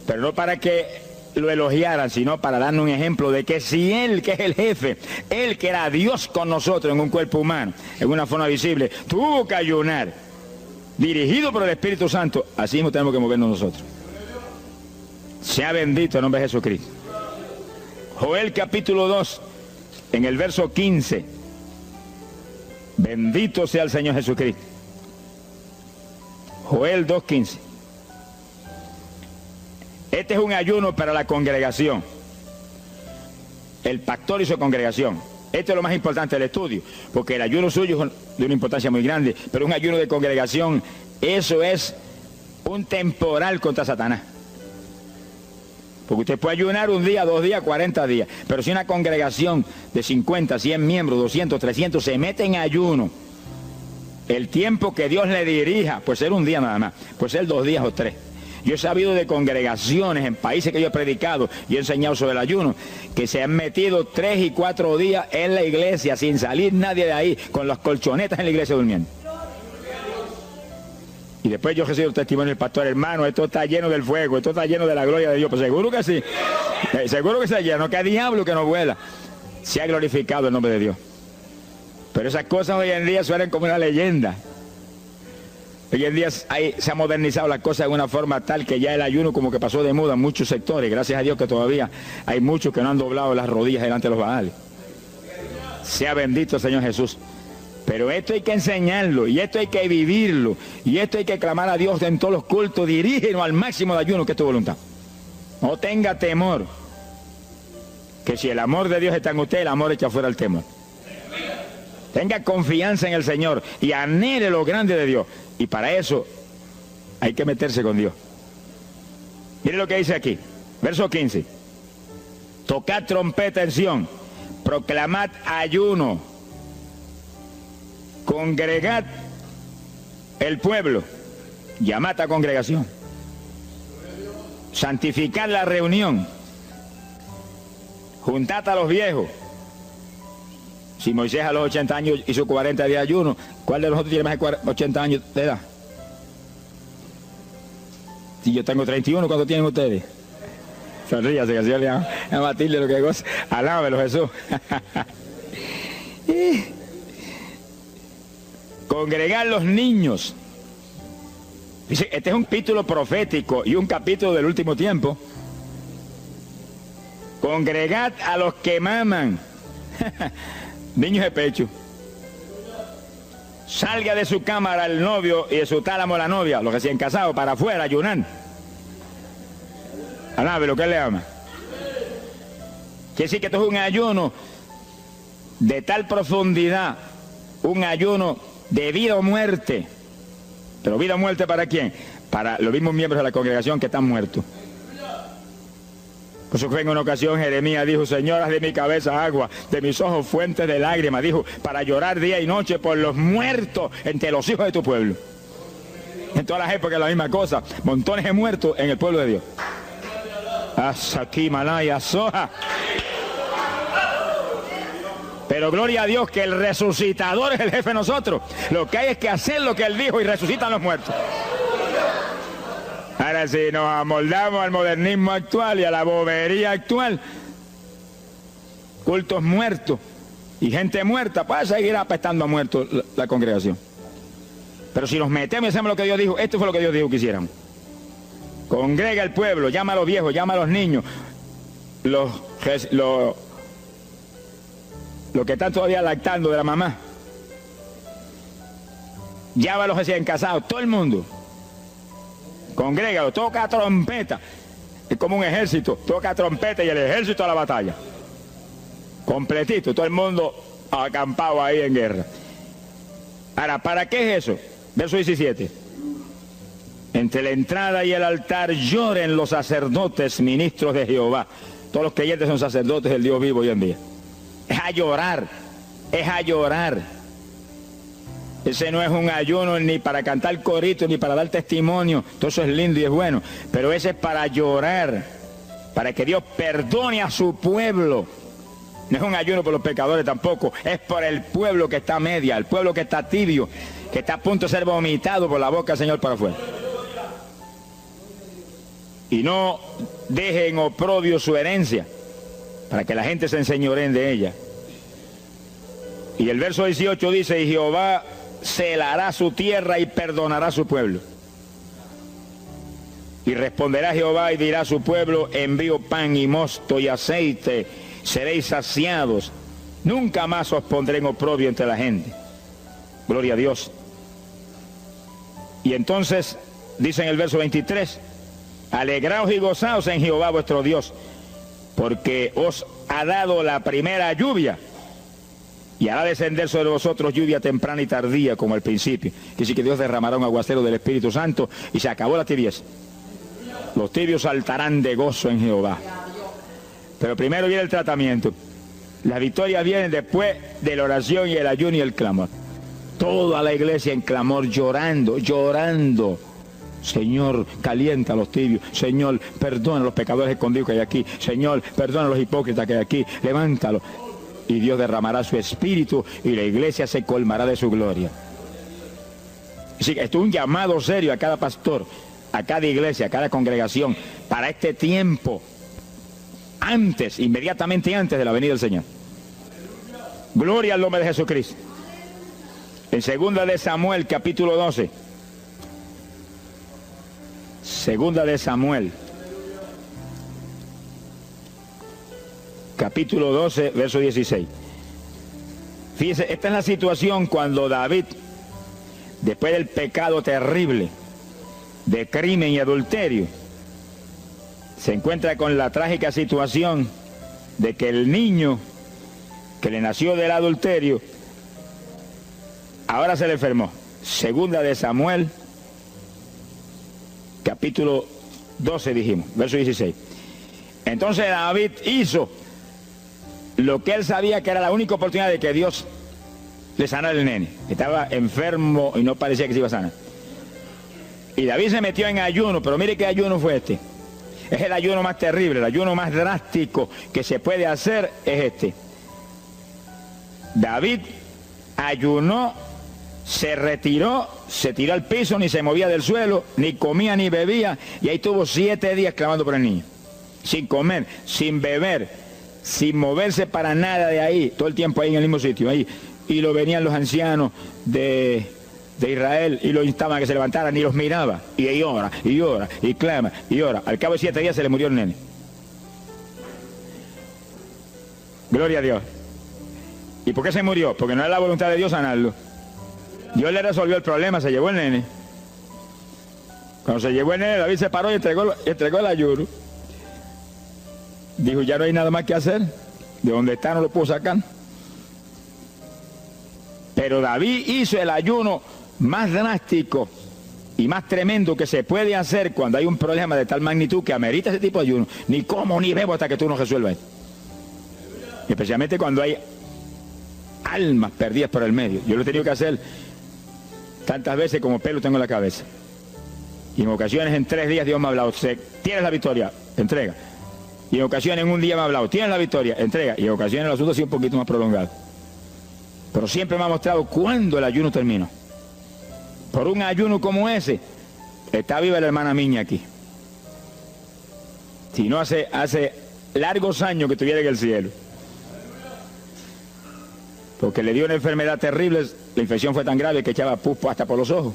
Pero no para que lo elogiaran, sino para darnos un ejemplo de que si Él, que es el jefe, Él que era Dios con nosotros en un cuerpo humano, en una forma visible, tuvo que ayunar, dirigido por el Espíritu Santo, así mismo tenemos que movernos nosotros. Sea bendito el nombre de Jesucristo. Joel capítulo 2, en el verso 15. Bendito sea el Señor Jesucristo. Joel 2:15. Este es un ayuno para la congregación. El pastor y su congregación. Esto es lo más importante del estudio, porque el ayuno suyo es de una importancia muy grande, pero un ayuno de congregación, eso es un temporal contra Satanás. Porque usted puede ayunar 1 día, 2 días, 40 días, pero si una congregación de 50, 100 miembros, 200, 300 se mete en ayuno, el tiempo que Dios le dirija, puede ser 1 día nada más, puede ser 2 días o 3. Yo he sabido de congregaciones en países que yo he predicado y he enseñado sobre el ayuno, que se han metido 3 y 4 días en la iglesia sin salir nadie de ahí, con las colchonetas en la iglesia durmiendo. Y después yo recibí el testimonio del pastor, hermano, esto está lleno del fuego, esto está lleno de la gloria de Dios. Pues seguro que sí, seguro que está lleno, que hay diablo que no vuela. Se ha glorificado el nombre de Dios. Pero esas cosas hoy en día suenan como una leyenda. Hoy en día se ha modernizado la cosa de una forma tal que ya el ayuno como que pasó de moda en muchos sectores. Gracias a Dios que todavía hay muchos que no han doblado las rodillas delante de los Baales. Sea bendito el Señor Jesús. Pero esto hay que enseñarlo, y esto hay que vivirlo, y esto hay que clamar a Dios en todos los cultos. Dirígenos al máximo de ayuno que es tu voluntad. No tenga temor. Que si el amor de Dios está en usted, el amor echa fuera el temor. Tenga confianza en el Señor y anhele lo grande de Dios. Y para eso hay que meterse con Dios. Mire lo que dice aquí, verso 15. Tocad trompeta en Sión, proclamad ayuno, congregad el pueblo, llamad a congregación, santificad la reunión, juntad a los viejos. Si Moisés a los 80 años hizo 40 días de ayuno, ¿cuál de nosotros tiene más de 80 años de edad? Si yo tengo 31, ¿cuánto tienen ustedes? Sonríase, que así le a Matilde lo que goza. Alábelo, Jesús. Congregar los niños. Dice, este es un capítulo profético y un capítulo del último tiempo. Congregad a los que maman. Niños de pecho. Salga de su cámara el novio y de su tálamo la novia, los recién casados, para afuera, ayunar. Alabe lo que él le ama. Quiere decir que esto es un ayuno de tal profundidad, un ayuno de vida o muerte. Pero vida o muerte ¿para quién? Para los mismos miembros de la congregación que están muertos. Por eso fue en una ocasión Jeremías dijo, Señor, haz de mi cabeza agua, de mis ojos fuentes de lágrimas, dijo, para llorar día y noche por los muertos entre los hijos de tu pueblo. En todas las épocas la misma cosa, montones de muertos en el pueblo de Dios. Asaki Malaya Soja. Pero gloria a Dios que el resucitador es el jefe de nosotros. Lo que hay es que hacer lo que él dijo y resucitan los muertos. Ahora si nos amoldamos al modernismo actual y a la bobería actual, cultos muertos y gente muerta, pues seguir apestando a muertos la congregación. Pero si nos metemos y hacemos lo que Dios dijo, esto fue lo que Dios dijo que hiciéramos. Congrega al pueblo, llama a los viejos, llama a los niños, los que están todavía lactando de la mamá. Llama a los recién casados, todo el mundo. Congrégalo, toca trompeta. Es como un ejército, toca trompeta y el ejército a la batalla. Completito, todo el mundo acampado ahí en guerra. Ahora, ¿para qué es eso? Verso 17. Entre la entrada y el altar lloren los sacerdotes, ministros de Jehová. Todos los creyentes son sacerdotes del Dios vivo hoy en día. Es a llorar, es a llorar. Ese no es un ayuno ni para cantar corito, ni para dar testimonio. Todo eso es lindo y es bueno. Pero ese es para llorar, para que Dios perdone a su pueblo. No es un ayuno por los pecadores tampoco. Es por el pueblo que está a media, el pueblo que está tibio, que está a punto de ser vomitado por la boca del Señor para afuera. Y no dejen oprobio su herencia, para que la gente se enseñoreen de ella. Y el verso 18 dice, y Jehová celará su tierra y perdonará a su pueblo. Y responderá Jehová y dirá a su pueblo, envío pan y mosto y aceite, seréis saciados. Nunca más os pondré en oprobio entre la gente. Gloria a Dios. Y entonces, dice en el verso 23, alegraos y gozaos en Jehová vuestro Dios, porque os ha dado la primera lluvia, y hará descender sobre vosotros lluvia temprana y tardía como al principio. Quiere decir que Dios derramará un aguacero del Espíritu Santo y se acabó la tibieza. Los tibios saltarán de gozo en Jehová. Pero primero viene el tratamiento. Las victorias vienen después de la oración y el ayuno y el clamor. Toda la iglesia en clamor, llorando, llorando. Señor, calienta a los tibios. Señor, perdona a los pecadores escondidos que hay aquí. Señor, perdona a los hipócritas que hay aquí. Levántalos. Y Dios derramará su espíritu y la iglesia se colmará de su gloria. Así que esto es un llamado serio a cada pastor, a cada iglesia, a cada congregación, para este tiempo, antes, inmediatamente antes de la venida del Señor. Gloria al nombre de Jesucristo. En 2 de Samuel, capítulo 12. 2 de Samuel, capítulo 12, verso 16. Fíjese, esta es la situación cuando David, después del pecado terrible de crimen y adulterio, se encuentra con la trágica situación de que el niño que le nació del adulterio ahora se le enfermó. 2 de Samuel, capítulo 12 dijimos, verso 16. Entonces David hizo lo que él sabía que era la única oportunidad de que Dios le sanara el nene. Estaba enfermo y no parecía que se iba a sanar. Y David se metió en ayuno, pero mire qué ayuno fue este. Es el ayuno más terrible, el ayuno más drástico que se puede hacer es este. David ayunó se retiró, se tiró al piso, ni se movía del suelo, ni comía ni bebía, y ahí estuvo 7 días clamando por el niño. Sin comer, sin beber, sin moverse para nada de ahí, todo el tiempo ahí en el mismo sitio, ahí. Y lo venían los ancianos de Israel y lo instaban a que se levantaran, y los miraba, y ahí ora, y clama, y ora. Al cabo de 7 días se le murió el nene. Gloria a Dios. ¿Y por qué se murió? Porque no era la voluntad de Dios sanarlo. Dios le resolvió el problema, se llevó el nene. Cuando se llevó el nene, David se paró y entregó el ayuno. Dijo, ya no hay nada más que hacer. De donde está no lo puedo sacar. Pero David hizo el ayuno más drástico y más tremendo que se puede hacer cuando hay un problema de tal magnitud que amerita ese tipo de ayuno. Ni como ni bebo hasta que tú no resuelvas. Especialmente cuando hay almas perdidas por el medio. Yo lo he tenido que hacer tantas veces como pelo tengo en la cabeza. Y en ocasiones en 3 días Dios me ha hablado, tienes la victoria, entrega. Y en ocasiones en un día me ha hablado, tienes la victoria, entrega. Y en ocasiones el asunto ha sido un poquito más prolongado. Pero siempre me ha mostrado cuándo el ayuno terminó. Por un ayuno como ese, está viva la hermana Miña aquí. Si no, hace largos años que estuviera en el cielo. Porque le dio una enfermedad terrible, la infección fue tan grave que echaba pus hasta por los ojos.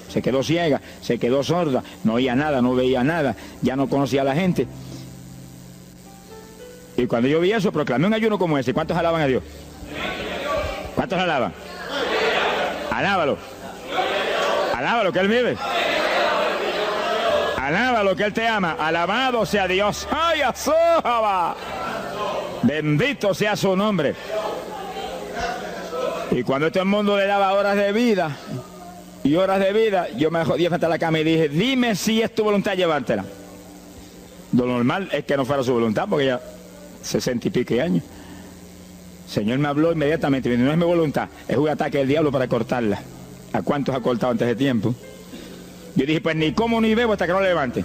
Se quedó ciega, se quedó sorda, no oía nada, no veía nada, ya no conocía a la gente. Y cuando yo vi eso, proclamé un ayuno como ese. ¿Cuántos alaban a Dios? ¿Cuántos alaban? Alábalo. Alábalo, que Él vive. Alábalo, que Él te ama. Alabado sea Dios. ¡Ay, azójaba! Bendito sea su nombre. Y cuando todo el mundo le daba horas de vida, yo me jodí frente a la cama y dije, dime si es tu voluntad llevártela. Lo normal es que no fuera su voluntad, porque ya 60 y pico años. El Señor me habló inmediatamente, me dijo, no es mi voluntad, es un ataque del diablo para cortarla. ¿A cuántos ha cortado antes de tiempo? Yo dije, pues ni como ni bebo hasta que no la levante.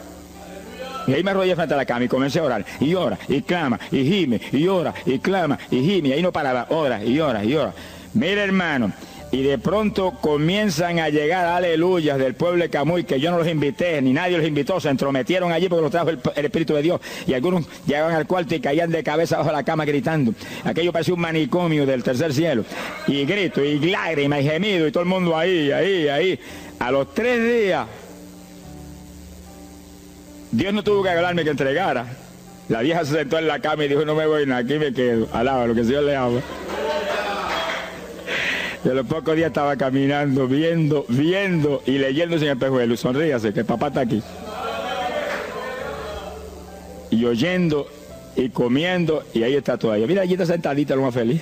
Y ahí me arrodillé frente a la cama y comencé a orar. Y ora, y clama, y gime, y ora, y clama, y gime. Y ahí no paraba, ora, y ora, y ora. Mira, hermano, y de pronto comienzan a llegar aleluyas del pueblo de Camuy, que yo no los invité, ni nadie los invitó, se entrometieron allí porque los trajo el Espíritu de Dios, y algunos llegaban al cuarto y caían de cabeza bajo la cama gritando. Aquello parecía un manicomio del tercer cielo, y grito, y lágrimas, y gemido, y todo el mundo ahí. A los 3 días, Dios no tuvo que hablarme que entregara. La vieja se sentó en la cama y dijo, no me voy, aquí me quedo. Alaba lo que el Señor le ama. De los pocos días estaba caminando, viendo y leyéndose en el espejuelo. Sonríase, que papá está aquí. Y oyendo y comiendo, y ahí está todavía. Mira, allí está sentadita, lo más feliz.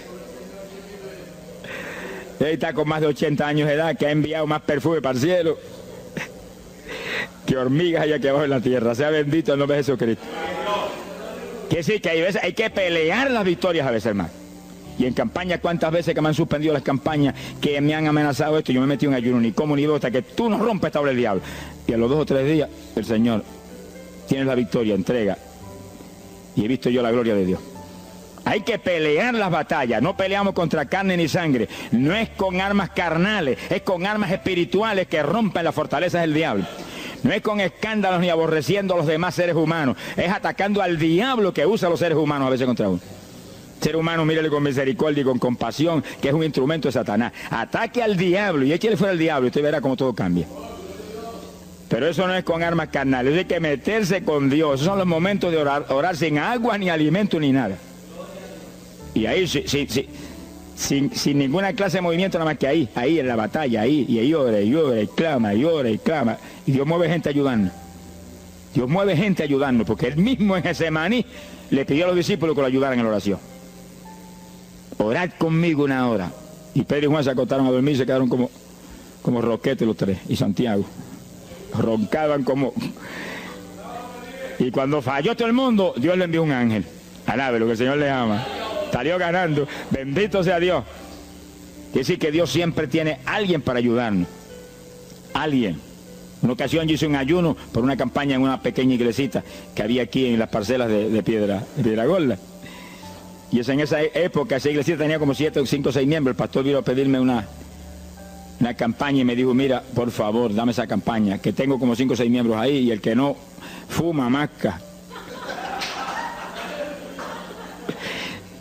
Ahí está con más de 80 años de edad, que ha enviado más perfume para el cielo que hormigas hay aquí abajo en la tierra. Sea bendito el nombre de Jesucristo. Que sí, que hay que pelear las victorias a veces, hermano. Y en campaña, ¿cuántas veces que me han suspendido las campañas, que me han amenazado esto? Yo me metí en ayuno, ni como ni bebo, hasta que tú no rompes esta obra del diablo. Y a los 2 o 3 días, el Señor tiene la victoria, entrega. Y he visto yo la gloria de Dios. Hay que pelear las batallas, no peleamos contra carne ni sangre. No es con armas carnales, es con armas espirituales que rompen las fortalezas del diablo. No es con escándalos ni aborreciendo a los demás seres humanos, es atacando al diablo que usa a los seres humanos a veces contra uno. Ser humano, mírele con misericordia y con compasión, que es un instrumento de Satanás. Ataque al diablo y échale fuera al diablo y usted verá cómo todo cambia. Pero eso no es con armas carnales, hay que meterse con Dios. Esos son los momentos de orar sin agua, ni alimento, ni nada. Y ahí, sin ninguna clase de movimiento, nada más que ahí en la batalla, y ahí ora, y clama, y Dios mueve gente ayudando. Dios mueve gente ayudando, porque Él mismo en Getsemaní le pidió a los discípulos que lo ayudaran en la oración. Orad conmigo 1 hora. Y Pedro y Juan se acostaron a dormir y se quedaron como roquetes los 3. Y Santiago. Roncaban como... Y cuando falló todo el mundo, Dios le envió un ángel. Alabe lo que el Señor le ama. Salió ganando. Bendito sea Dios. Quiere decir que Dios siempre tiene alguien para ayudarnos. Alguien. Una ocasión yo hice un ayuno por una campaña en una pequeña iglesita que había aquí en las parcelas de Piedra Gorda. Y en esa época esa iglesita tenía como 7, 5 o 6 miembros. El pastor vino a pedirme una campaña y me dijo, mira, por favor, dame esa campaña, que tengo como 5 o 6 miembros ahí y el que no fuma, masca.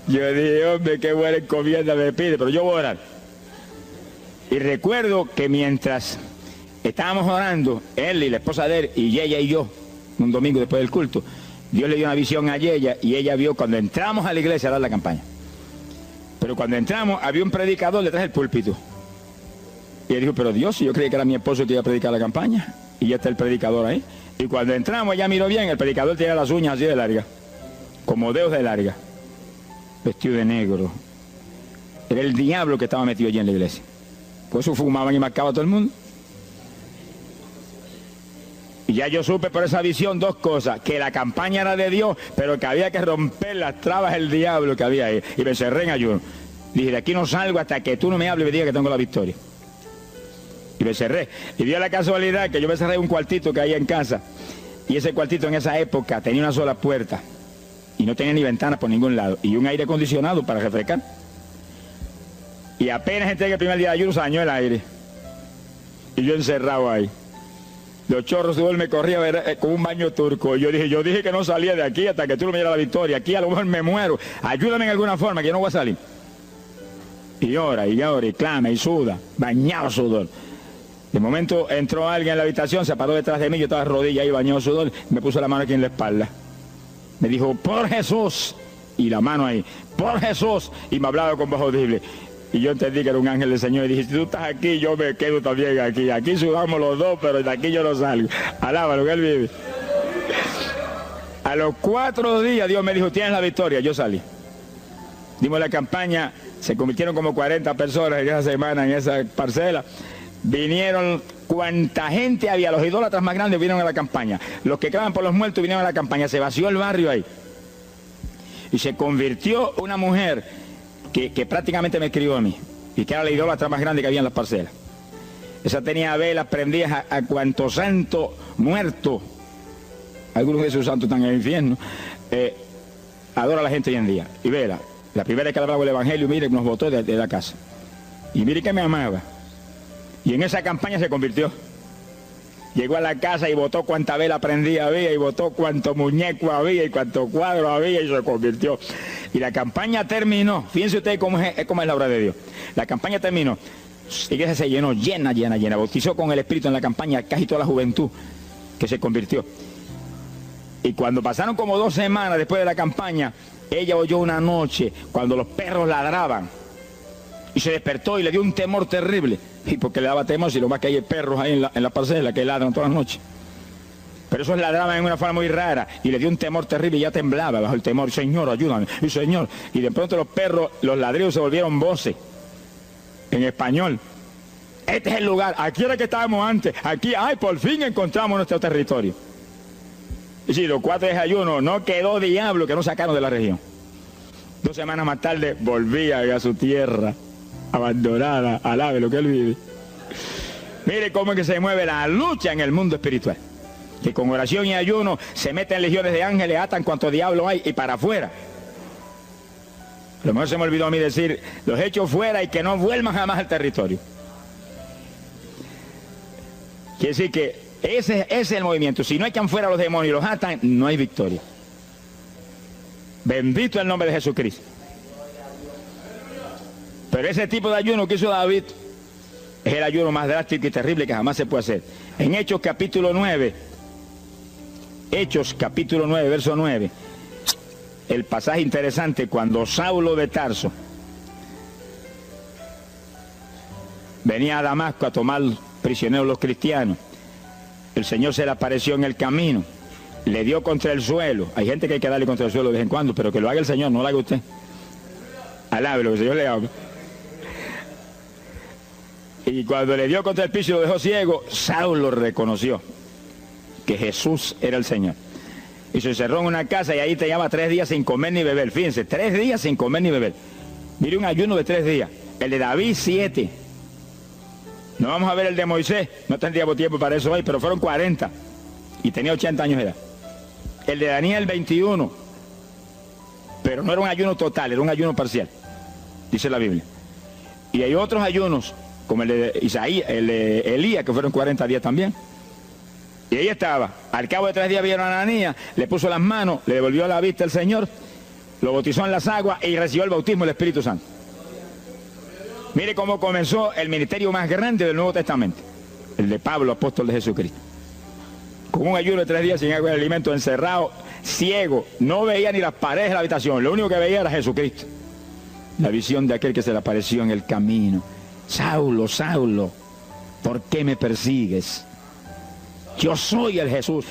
Yo dije, hombre, qué buena encomienda me pide, pero yo voy a orar. Y recuerdo que mientras estábamos orando, él y la esposa de él, y ella y yo, un domingo después del culto, Dios le dio una visión a ella y ella vio cuando entramos a la iglesia a dar la campaña. Pero cuando entramos había un predicador detrás del púlpito. Y él dijo, pero Dios, yo creí que era mi esposo que iba a predicar la campaña. Y ya está el predicador ahí. Y cuando entramos, ella miró bien, el predicador tenía las uñas así de largas, como dedos de larga, vestido de negro. Era el diablo que estaba metido allí en la iglesia. Por eso fumaban y marcaban a todo el mundo. Y ya yo supe por esa visión 2 cosas, que la campaña era de Dios, pero que había que romper las trabas del diablo que había ahí. Y me cerré en ayuno. Dije, de aquí no salgo hasta que tú no me hables y me digas que tengo la victoria. Y me cerré. Y dio la casualidad que yo me cerré en un cuartito que hay en casa. Y ese cuartito en esa época tenía una sola puerta. Y no tenía ni ventanas por ningún lado. Y un aire acondicionado para refrescar. Y apenas entré el primer día de ayuno, se dañó el aire. Y yo encerrado ahí. Los chorros de me corría con un baño turco. Y yo dije que no salía de aquí hasta que tú no me dieras la victoria. Aquí a lo mejor me muero. Ayúdame en alguna forma, que yo no voy a salir. Y llora, y clama, y suda. Bañado sudor. De momento entró alguien en la habitación, se paró detrás de mí, yo estaba de rodillas ahí, bañado sudor, me puso la mano aquí en la espalda. Me dijo, por Jesús. Y la mano ahí, por Jesús. Y me hablaba con voz audible. Y yo entendí que era un ángel del Señor y dije, si tú estás aquí, yo me quedo también aquí. Aquí sudamos los dos, pero de aquí yo no salgo. Alábalo, que Él vive. A los 4 días Dios me dijo, tienes la victoria. Yo salí. Dimos la campaña, se convirtieron como 40 personas en esa semana, en esa parcela. Vinieron cuanta gente había, los idólatras más grandes vinieron a la campaña. Los que claman por los muertos vinieron a la campaña. Se vació el barrio ahí. Y se convirtió una mujer que prácticamente me escribió a mí, y que era la idólatra más grande que había en las parcelas. Esa tenía velas prendidas a cuantos santos muertos, algunos de esos santos están en el infierno, adora a la gente hoy en día. Y vela, la primera vez que hablaba el evangelio, mire, nos botó de la casa. Y mire que me amaba. Y en esa campaña se convirtió. Llegó a la casa y botó cuánta vela prendida había, y botó cuánto muñeco había, y cuánto cuadro había, y se convirtió. Y la campaña terminó. Fíjense ustedes cómo es la obra de Dios. La campaña terminó. La iglesia se llenó, llena. Bautizó con el Espíritu en la campaña casi toda la juventud que se convirtió. Y cuando pasaron como 2 semanas después de la campaña, ella oyó una noche cuando los perros ladraban. Y se despertó y le dio un temor terrible. Y porque le daba temor, si lo más que hay perros ahí en la parcela que ladran todas las noches. Pero esos ladraban en una forma muy rara y le dio un temor terrible y ya temblaba bajo el temor. Señor, ayúdame. Y Señor. Y de pronto los perros, los ladridos se volvieron voces en español. Este es el lugar. Aquí era que estábamos antes. Aquí, por fin encontramos nuestro territorio. Y sí, los 4 días de ayuno, no quedó diablo que no sacaron de la región. 2 semanas más tarde volvía a su tierra abandonada. Alabe lo que Él vive. Mire cómo es que se mueve la lucha en el mundo espiritual. Que con oración y ayuno se meten legiones de ángeles, atan cuanto diablo hay y para afuera. A lo mejor se me olvidó a mí decir, los echo fuera y que no vuelvan jamás al territorio. Quiere decir que ese es el movimiento. Si no echan fuera a los demonios y los atan, no hay victoria. Bendito el nombre de Jesucristo. Pero ese tipo de ayuno que hizo David es el ayuno más drástico y terrible que jamás se puede hacer. En Hechos capítulo 9, verso 9, el pasaje interesante, cuando Saulo de Tarso venía a Damasco a tomar prisioneros los cristianos, el Señor se le apareció en el camino, le dio contra el suelo. Hay gente que hay que darle contra el suelo de vez en cuando, pero que lo haga el Señor, no lo haga usted. Alabe lo que el Señor le haga. Y cuando le dio contra el piso y lo dejó ciego, Saulo reconoció que Jesús era el Señor. Y se encerró en una casa y ahí te lleva 3 días sin comer ni beber. Fíjense, 3 días sin comer ni beber. Mire, un ayuno de 3 días. El de David, 7. No vamos a ver el de Moisés, no tendríamos tiempo para eso hoy, pero fueron 40. Y tenía 80 años de edad. El de Daniel, 21. Pero no era un ayuno total, era un ayuno parcial, dice la Biblia. Y hay otros ayunos como el de Isaías, el de Elías, que fueron 40 días también. Y ahí estaba. Al cabo de 3 días vieron a Ananías, le puso las manos, le devolvió la vista al Señor, lo bautizó en las aguas y recibió el bautismo del Espíritu Santo. Mire cómo comenzó el ministerio más grande del Nuevo Testamento, el de Pablo, apóstol de Jesucristo. Con un ayuno de 3 días sin agua y alimento, encerrado, ciego, no veía ni las paredes de la habitación, lo único que veía era Jesucristo. La visión de aquel que se le apareció en el camino. Saulo, Saulo, ¿por qué me persigues? Yo soy el Jesús